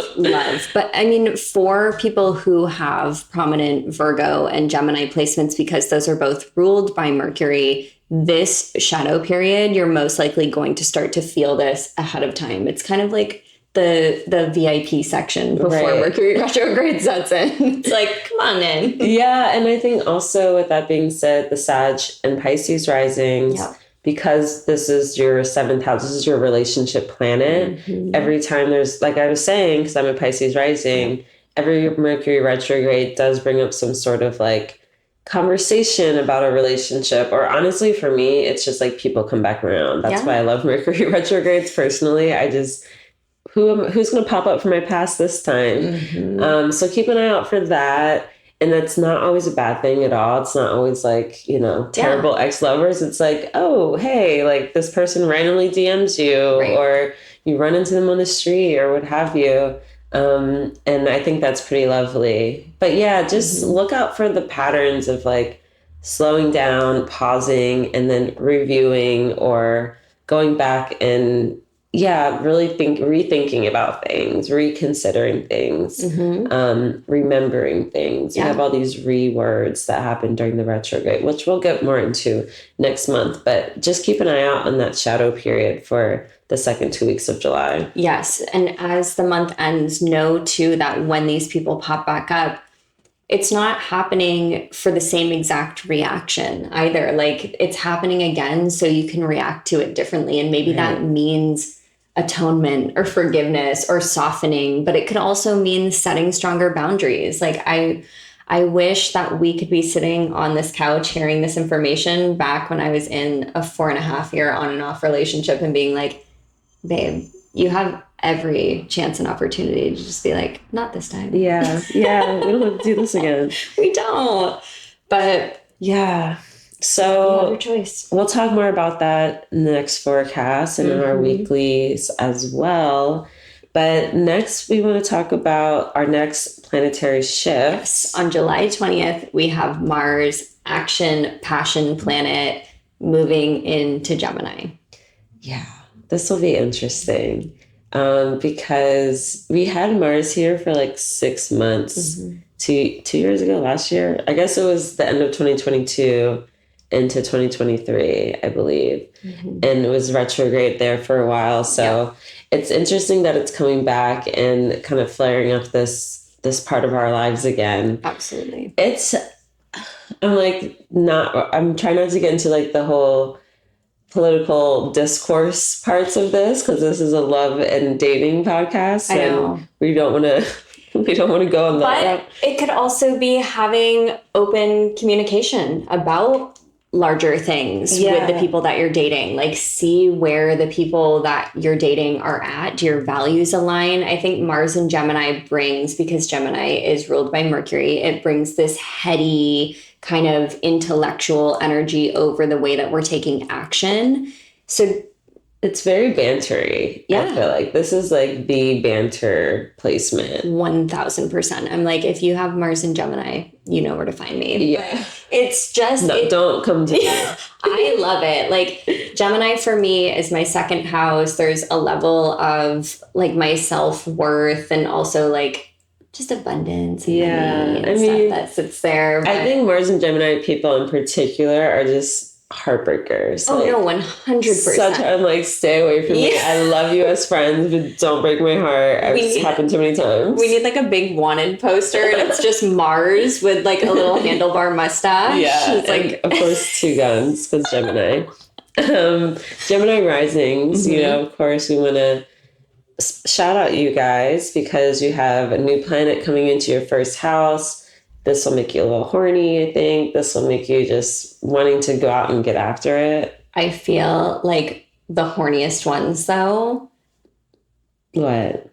But I mean, for people who have prominent Virgo and Gemini placements, because those are both ruled by Mercury, this shadow period, you're most likely going to start to feel this ahead of time. It's kind of like the VIP section before Mercury retrograde sets in. It's like, come on in. Yeah, and I think also with that being said, the Sag and Pisces risings, because this is your 7th house, this is your relationship planet. Every time there's, like I was saying, because I'm a Pisces rising, every Mercury retrograde does bring up some sort of like conversation about a relationship. Or honestly, for me, it's just like people come back around. That's why I love Mercury retrogrades personally. I just... Who's going to pop up from my past this time? So keep an eye out for that. And that's not always a bad thing at all. It's not always like, terrible ex-lovers. It's like, oh, hey, like this person randomly DMs you or you run into them on the street or what have you. And I think that's pretty lovely. But yeah, just look out for the patterns of like slowing down, pausing, and then reviewing or going back and really rethinking about things, reconsidering things, remembering things. You have all these words that happen during the retrograde, which we'll get more into next month. But just keep an eye out on that shadow period for the second 2 weeks of July. Yes. And as the month ends, know too that when these people pop back up, it's not happening for the same exact reaction either. Like it's happening again, so you can react to it differently. And maybe that means atonement or forgiveness or softening, but it could also mean setting stronger boundaries. Like I wish that we could be sitting on this couch hearing this information back when I was in a 4.5-year on and off relationship and being like, babe, you have every chance and opportunity to just be like, not this time. Yeah. We don't have to do this again. We don't. But yeah. So you have your choice. We'll talk more about that in the next forecast and in our weeklies as well. But next, we want to talk about our next planetary shift. Yes. On July 20th, we have Mars, action, passion planet, moving into Gemini. Yeah. This will be interesting because we had Mars here for like 6 months, 2 years ago, last year. I guess it was the end of 2022. Into 2023, I believe. And it was retrograde there for a while. So it's interesting that it's coming back and kind of flaring up this part of our lives again. Absolutely. I'm trying not to get into like the whole political discourse parts of this because this is a love and dating podcast. I know. And we don't want to go on that. But it could also be having open communication about larger things with the people that you're dating. Like see where the people that you're dating are at. Do your values align? I think Mars and Gemini brings, because Gemini is ruled by Mercury, it brings this heady kind of intellectual energy over the way that we're taking action. So it's very bantery. I feel like this is like the banter placement. 1000%. I'm like, if you have Mars and Gemini, you know where to find me. Yeah. It's just... don't come to me. I love it. Like Gemini for me is my second house. There's a level of like my self-worth and also like just abundance. And money and stuff that sits there. But I think Mars and Gemini people in particular are just heartbreakers. Oh, no, 100%. I'm like, stay away from me. I love you as friends, but don't break my heart. It's happened too many times. We need like a big wanted poster, and it's just Mars with like a little handlebar mustache. Yeah, it's like, of course, 2 guns because Gemini. Gemini risings, of course, we want to shout out you guys because you have a new planet coming into your first house. This will make you a little horny, I think. This will make you just wanting to go out and get after it. I feel like the horniest ones, though. What?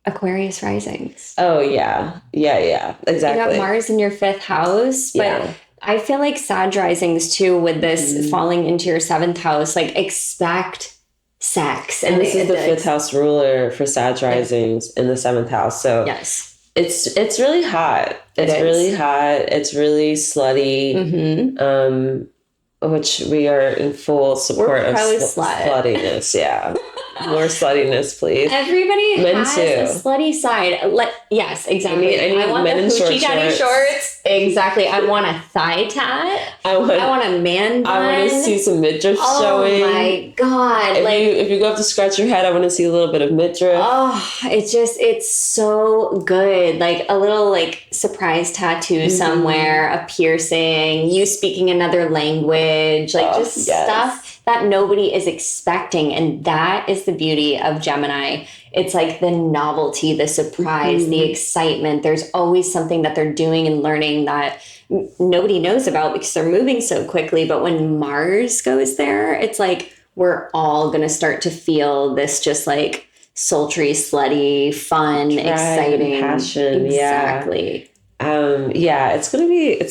Aquarius risings. Oh, yeah. Yeah, exactly. You got Mars in your 5th house, but I feel like Sag risings, too, with this falling into your 7th house, like expect sex. And this is the 5th house ruler for Sag risings in the 7th house. So yes. It's really hot. It's really hot. It's really slutty, which we are in full support of sluttiness. Yeah. More sluttiness, please. Everybody Men has too. a slutty side. Yes, exactly. I need want men the in short hoochie daddy shorts. Exactly. I want a thigh tat. I want a man bun. I want to see some midriff showing. Oh my God. If you go up to scratch your head, I want to see a little bit of midriff. Oh, it's so good. Like a little like surprise tattoo somewhere, a piercing, you speaking another language, like just stuff that nobody is expecting. And that is the beauty of Gemini. It's like the novelty, the surprise, the excitement. There's always something that they're doing and learning that nobody knows about because they're moving so quickly. But when Mars goes there, it's like we're all going to start to feel this just like sultry, slutty, fun, exciting passion. Exactly. It's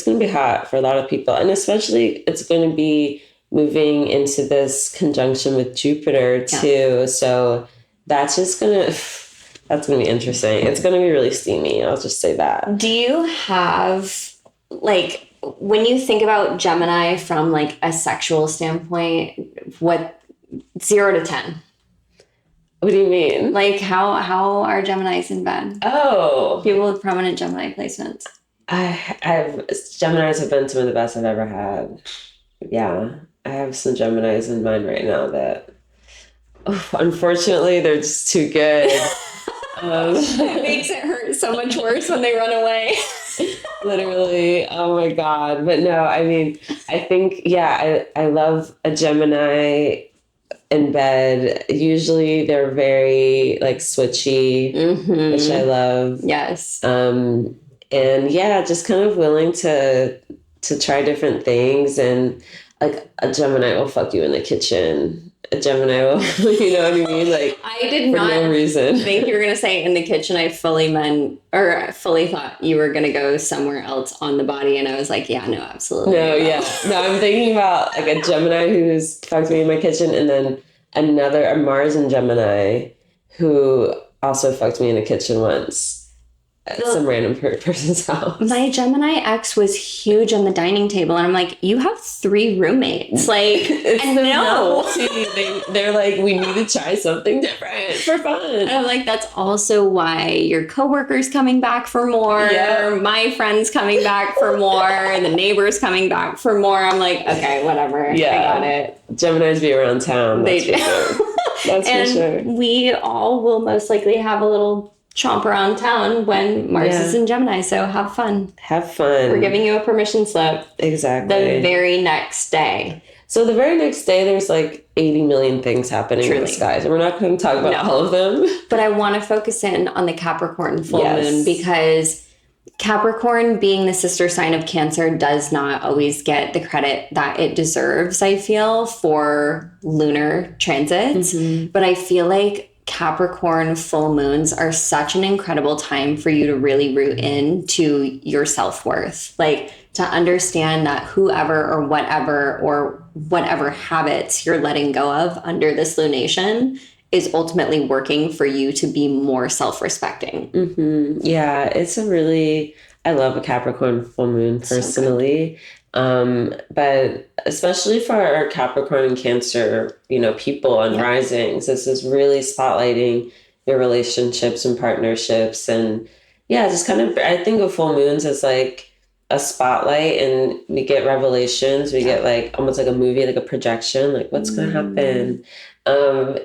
gonna be hot for a lot of people, and especially it's going to be moving into this conjunction with Jupiter too. So that's gonna be interesting. It's gonna be really steamy. I'll just say that. Do you have like when you think about Gemini from like a sexual standpoint, what 0 to 10? What do you mean? Like how are Geminis in bed? Oh, people with prominent Gemini placements. Geminis have been some of the best I've ever had. Yeah, I have some Geminis in mind right now that, unfortunately, they're just too good. It makes it hurt so much worse when they run away. Literally, oh my God. But no, I mean, I think, I love a Gemini in bed. Usually they're very like switchy, which I love. Yes. And just kind of willing to try different things. And like a Gemini will fuck you in the kitchen. A Gemini will, you know what I mean? Like, I did for not no reason. think you were going to say in the kitchen. I fully thought you were going to go somewhere else on the body. And I was like, yeah, no, absolutely. No, No, I'm thinking about like a Gemini who's fucked me in my kitchen, and then a Mars and Gemini who also fucked me in the kitchen once. At some random person's house. My Gemini ex was huge on the dining table, and I'm like, you have 3 roommates. Like, and no. They're like, we need to try something different for fun. And I'm like, that's also why your coworkers coming back for more, my friends coming back for more, and the neighbors coming back for more. I'm like, okay, whatever. Yeah. I got it. Geminis be around town. They do. That's for sure. We all will most likely have a little chomp around town when Mars is in Gemini, so have fun. We're giving you a permission slip. Exactly. The very next day. So the very next day, there's like 80 million things happening in the skies, and we're not going to talk about all of them. But I want to focus in on the Capricorn full moon, because Capricorn, being the sister sign of Cancer, does not always get the credit that it deserves, I feel, for lunar transits. But I feel like Capricorn full moons are such an incredible time for you to really root into your self-worth. Like, to understand that whoever or whatever habits you're letting go of under this lunation is ultimately working for you to be more self-respecting. Yeah, I love a Capricorn full moon personally. But especially for our Capricorn and Cancer, people and risings, this is really spotlighting your relationships and partnerships. And just kind of, I think of full moons as like a spotlight, and we get revelations. We get like almost like a movie, like a projection, like what's going to happen.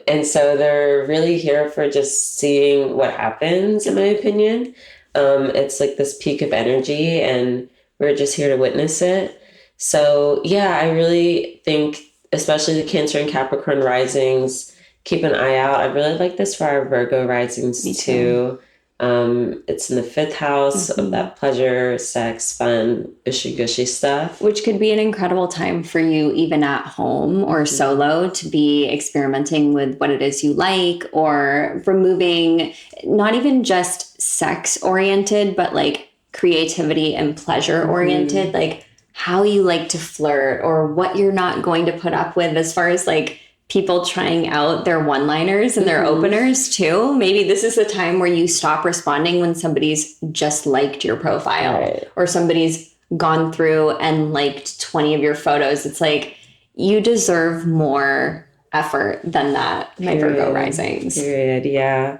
And so they're really here for just seeing what happens, in my opinion. It's like this peak of energy, and we're just here to witness it. So, I really think, especially the Cancer and Capricorn risings, keep an eye out. I really like this for our Virgo risings too. It's in the 5th house of that pleasure, sex, fun, gushy stuff. Which could be an incredible time for you, even at home or solo, to be experimenting with what it is you like, or removing not even just sex oriented, but like creativity and pleasure oriented, like how you like to flirt, or what you're not going to put up with, as far as like people trying out their one-liners and their openers too. Maybe this is the time where you stop responding when somebody's just liked your profile, or somebody's gone through and liked 20 of your photos. It's like, you deserve more effort than that, my Virgo risings. Period. Yeah.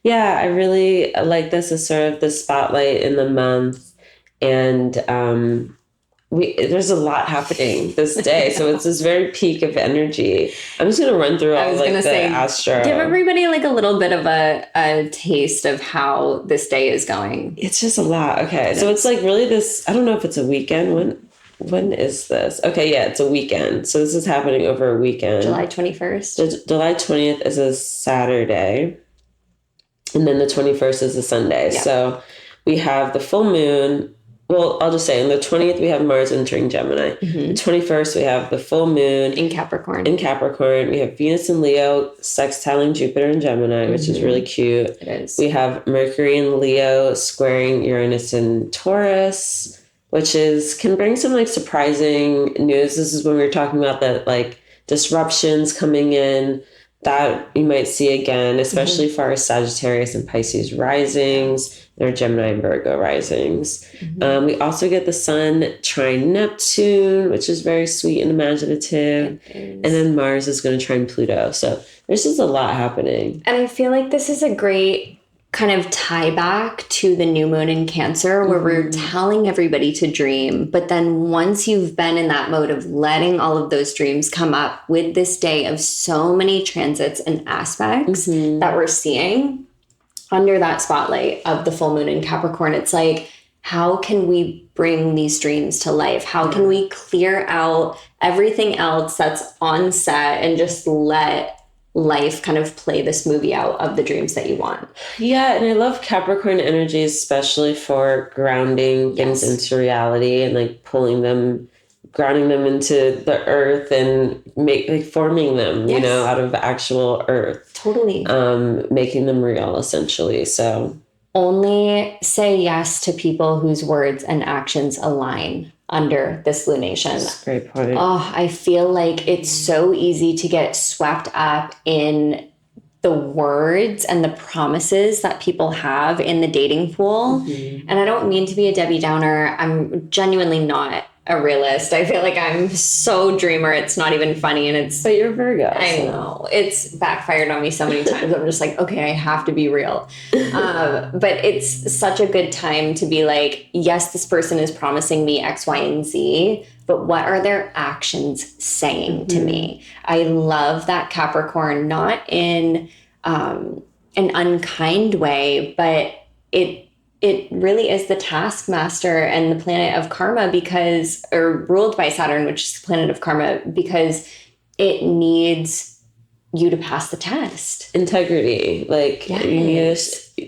Yeah, I really like this as sort of the spotlight in the month. And there's a lot happening this day. So it's this very peak of energy. I'm just going to run through all like the astro. Give everybody like a little bit of a taste of how this day is going. It's just a lot. Okay. So it's like really this, I don't know if it's a weekend. When is this? Okay, yeah, it's a weekend. So this is happening over a weekend. July 21st. July 20th is a Saturday. And then the 21st is a Sunday. Yeah. So we have the full moon. Well, I'll just say on the 20th, we have Mars entering Gemini. The 21st, we have the full moon. In Capricorn. We have Venus and Leo sextiling Jupiter in Gemini, which is really cute. It is. We have Mercury and Leo squaring Uranus and Taurus, which can bring some like surprising news. This is when we were talking about that like disruptions coming in that you might see again, especially for our Sagittarius and Pisces risings, and our Gemini and Virgo risings. We also get the Sun trine Neptune, which is very sweet and imaginative. And then Mars is going to trine Pluto. So there's just a lot happening. And I feel like this is a great kind of tie back to the new moon in Cancer, where we're telling everybody to dream. But then once you've been in that mode of letting all of those dreams come up with this day of so many transits and aspects that we're seeing under that spotlight of the full moon in Capricorn, it's like, how can we bring these dreams to life? How can we clear out everything else that's on set and just let life kind of play this movie out of the dreams that you want? Yeah, and I love Capricorn energy, especially for grounding things into reality and like grounding them into the earth and forming them, you know, out of actual earth. Totally. Making them real, essentially. So only say yes to people whose words and actions align under this lunation. That's a great point. Oh, I feel like it's so easy to get swept up in the words and the promises that people have in the dating pool. And I don't mean to be a Debbie Downer. I'm genuinely not a realist. I feel like I'm so dreamer. It's not even funny. And but you're Virgo. I know. It's backfired on me so many times. I'm just like, okay, I have to be real. But it's such a good time to be like, yes, this person is promising me X, Y, and Z, but what are their actions saying to me? I love that Capricorn, not in an unkind way, but it really is the taskmaster and the planet of karma or ruled by Saturn, which is the planet of karma, because it needs you to pass the test. Integrity. Like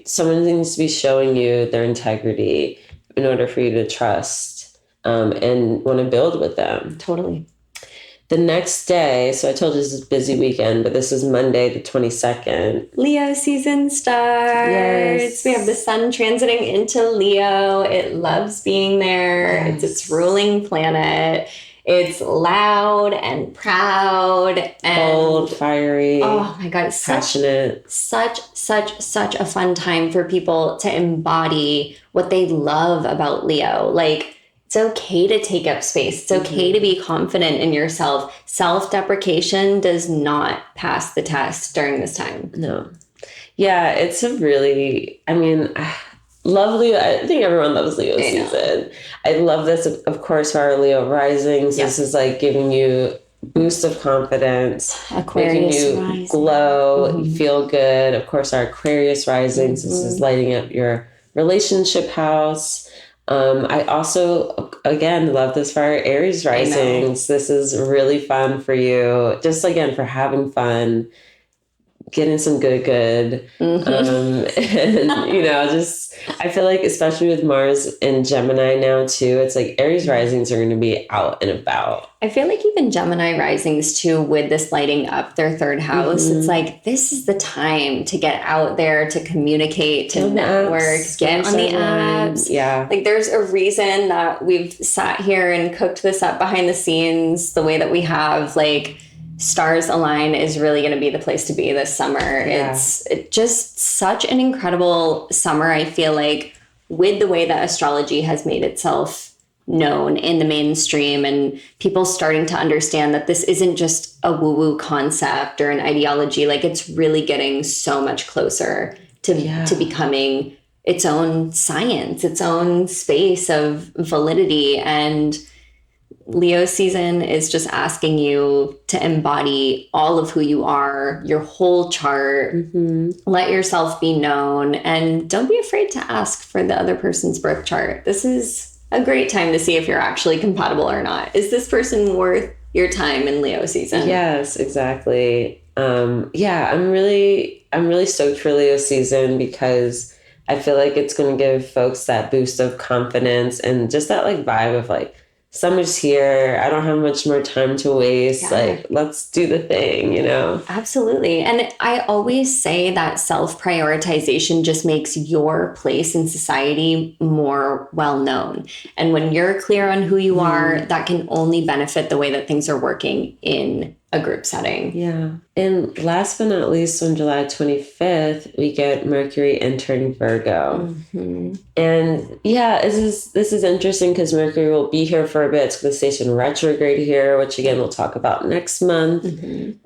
someone needs to be showing you their integrity in order for you to trust and want to build with them. Totally. The next day, so I told you this is a busy weekend, but this is Monday the 22nd. Leo season starts. Yes. We have the sun transiting into Leo. It loves being there. Yes. It's its ruling planet. It's loud and proud and bold, fiery. Oh my God, passionate. Such a fun time for people to embody what they love about Leo. Like, it's okay to take up space. It's okay to be confident in yourself. Self-deprecation does not pass the test during this time. No. Yeah, it's a really, love Leo. I think everyone loves Leo season. I love this, of course, for our Leo risings. This is like giving you boost of confidence, Aquarius making you rising. glow, you feel good. Of course, our Aquarius risings, this is lighting up your relationship house. I also, again, love this for our Aries risings. This is really fun for you. Just, again, for having fun, getting some good. And, I feel like, especially with Mars and Gemini now, too, it's like Aries risings are going to be out and about. I feel like even Gemini risings, too, with this lighting up their third house, it's like, this is the time to get out there, to communicate, to network, get on the apps. Yeah. Like, there's a reason that we've sat here and cooked this up behind the scenes the way that we have. Like, Stars Align is really going to be the place to be this summer. Yeah. It's just such an incredible summer, I feel like, with the way that astrology has made itself known in the mainstream, and people starting to understand that this isn't just a woo-woo concept or an ideology. Like, it's really getting so much closer to becoming its own science, its own space of validity. And Leo season is just asking you to embody all of who you are, your whole chart. Let yourself be known, and don't be afraid to ask for the other person's birth chart. This is a great time to see if you're actually compatible or not. Is this person worth your time in Leo season? Yes, exactly. I'm really stoked for Leo season because I feel like it's going to give folks that boost of confidence and just that like vibe of like, summer's here. I don't have much more time to waste. Yeah. Like, let's do the thing, you know? Absolutely. And I always say that self-prioritization just makes your place in society more well-known. And when you're clear on who you are, that can only benefit the way that things are working in a group setting. Yeah. And last but not least, on July 25th, we get Mercury entering Virgo. And yeah, this is interesting because Mercury will be here for a bit. It's going to station retrograde here, which again, we'll talk about next month.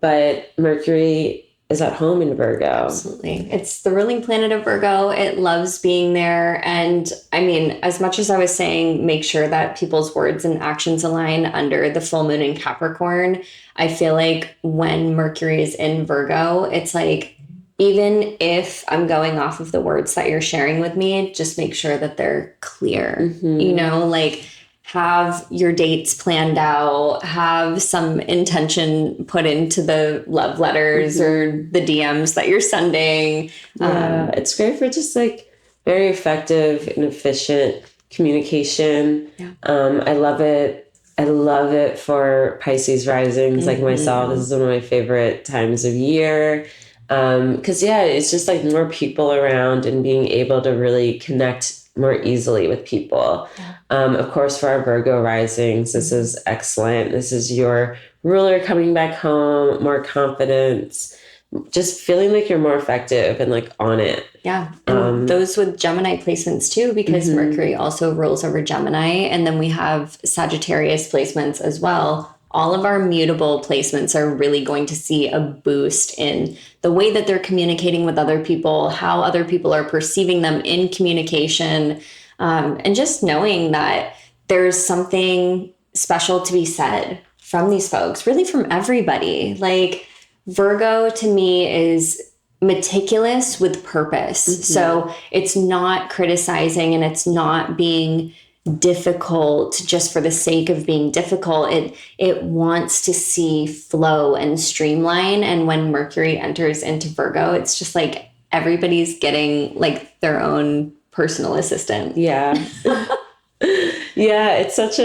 But Mercury is at home in Virgo. Absolutely. It's the ruling planet of Virgo. It loves being there. And I mean, as much as I was saying, make sure that people's words and actions align under the full moon in Capricorn, I feel like when Mercury is in Virgo, it's like, even if I'm going off of the words that you're sharing with me, just make sure that they're clear. You know, like, have your dates planned out, have some intention put into the love letters or the DMs that you're sending. Yeah, it's great for just like very effective and efficient communication. I love it. I love it for Pisces risings like myself. This is one of my favorite times of year. Because it's just like more people around and being able to really connect more easily with people. Of course, for our Virgo risings, this is excellent. This is your ruler coming back home, more confidence, just feeling like you're more effective and like on it. Yeah. And those with Gemini placements too, because Mercury also rules over Gemini. And then we have Sagittarius placements as well. All of our mutable placements are really going to see a boost in the way that they're communicating with other people, how other people are perceiving them in communication, and just knowing that there's something special to be said from these folks, really from everybody. Like, Virgo to me is meticulous with purpose. So it's not criticizing and it's not being difficult just for the sake of being difficult. It wants to see flow and streamline. And when Mercury enters into Virgo, it's just like everybody's getting like their own personal assistant. Yeah. It's such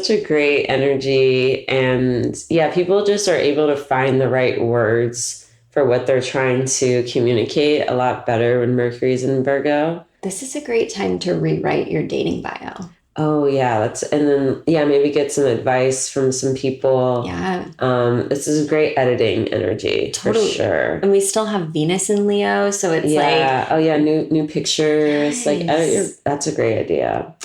a great energy. And people just are able to find the right words for what they're trying to communicate a lot better when Mercury's in Virgo. This is a great time to rewrite your dating bio. Oh yeah, maybe get some advice from some people. Yeah. This is great editing energy for sure. And we still have Venus in Leo, so it's new pictures. Nice. That's a great idea.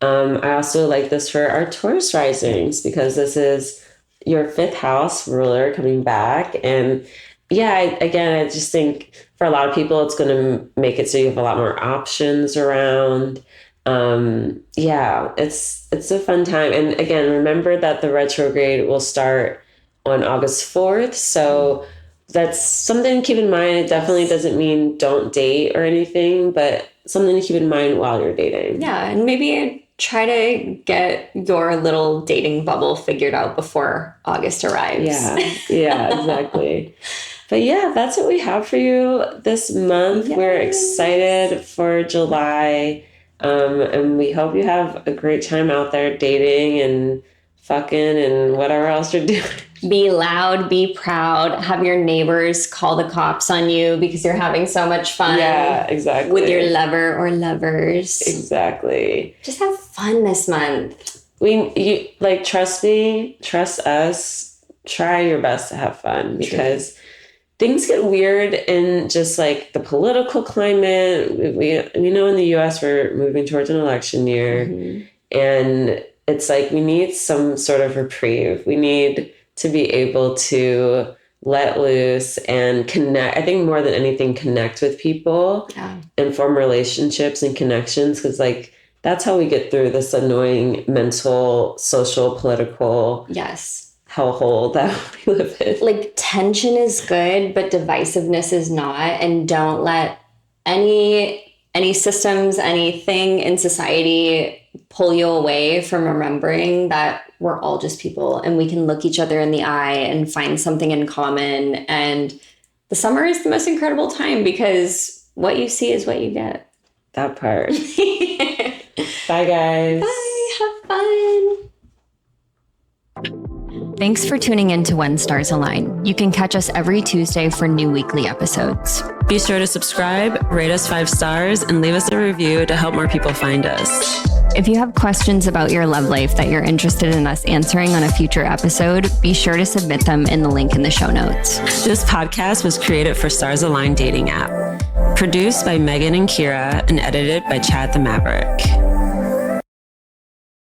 I also like this for our Taurus risings because this is your 5th house ruler coming back. And I just think for a lot of people, it's going to make it so you have a lot more options around. It's a fun time. And again, remember that the retrograde will start on August 4th. So that's something to keep in mind. It definitely doesn't mean don't date or anything, but something to keep in mind while you're dating. Yeah. And maybe try to get your little dating bubble figured out before August arrives. Yeah, exactly. But that's what we have for you this month. Yes. We're excited for July. And we hope you have a great time out there dating and fucking and whatever else you're doing. Be loud, be proud, have your neighbors call the cops on you because you're having so much fun. Yeah, exactly. With your lover or lovers. Exactly. Just have fun this month. Trust me, trust us, try your best to have fun because things get weird in just like the political climate. We know in the US we're moving towards an election year and it's like we need some sort of reprieve. We need to be able to let loose and connect. I think more than anything, connect with people and form relationships and connections, because like that's how we get through this annoying mental, social, political hellhole that we live in. Like tension is good, but divisiveness is not. And don't let any systems, anything in society pull you away from remembering that we're all just people and we can look each other in the eye and find something in common. And the summer is the most incredible time because what you see is what you get. That part. Bye, guys. Bye. Have fun. Thanks for tuning in to When Stars Align. You can catch us every Tuesday for new weekly episodes. Be sure to subscribe, rate us 5 stars, and leave us a review to help more people find us. If you have questions about your love life that you're interested in us answering on a future episode, be sure to submit them in the link in the show notes. This podcast was created for Stars Align dating app. Produced by Meghan and Kirah and edited by Chad the Maverick.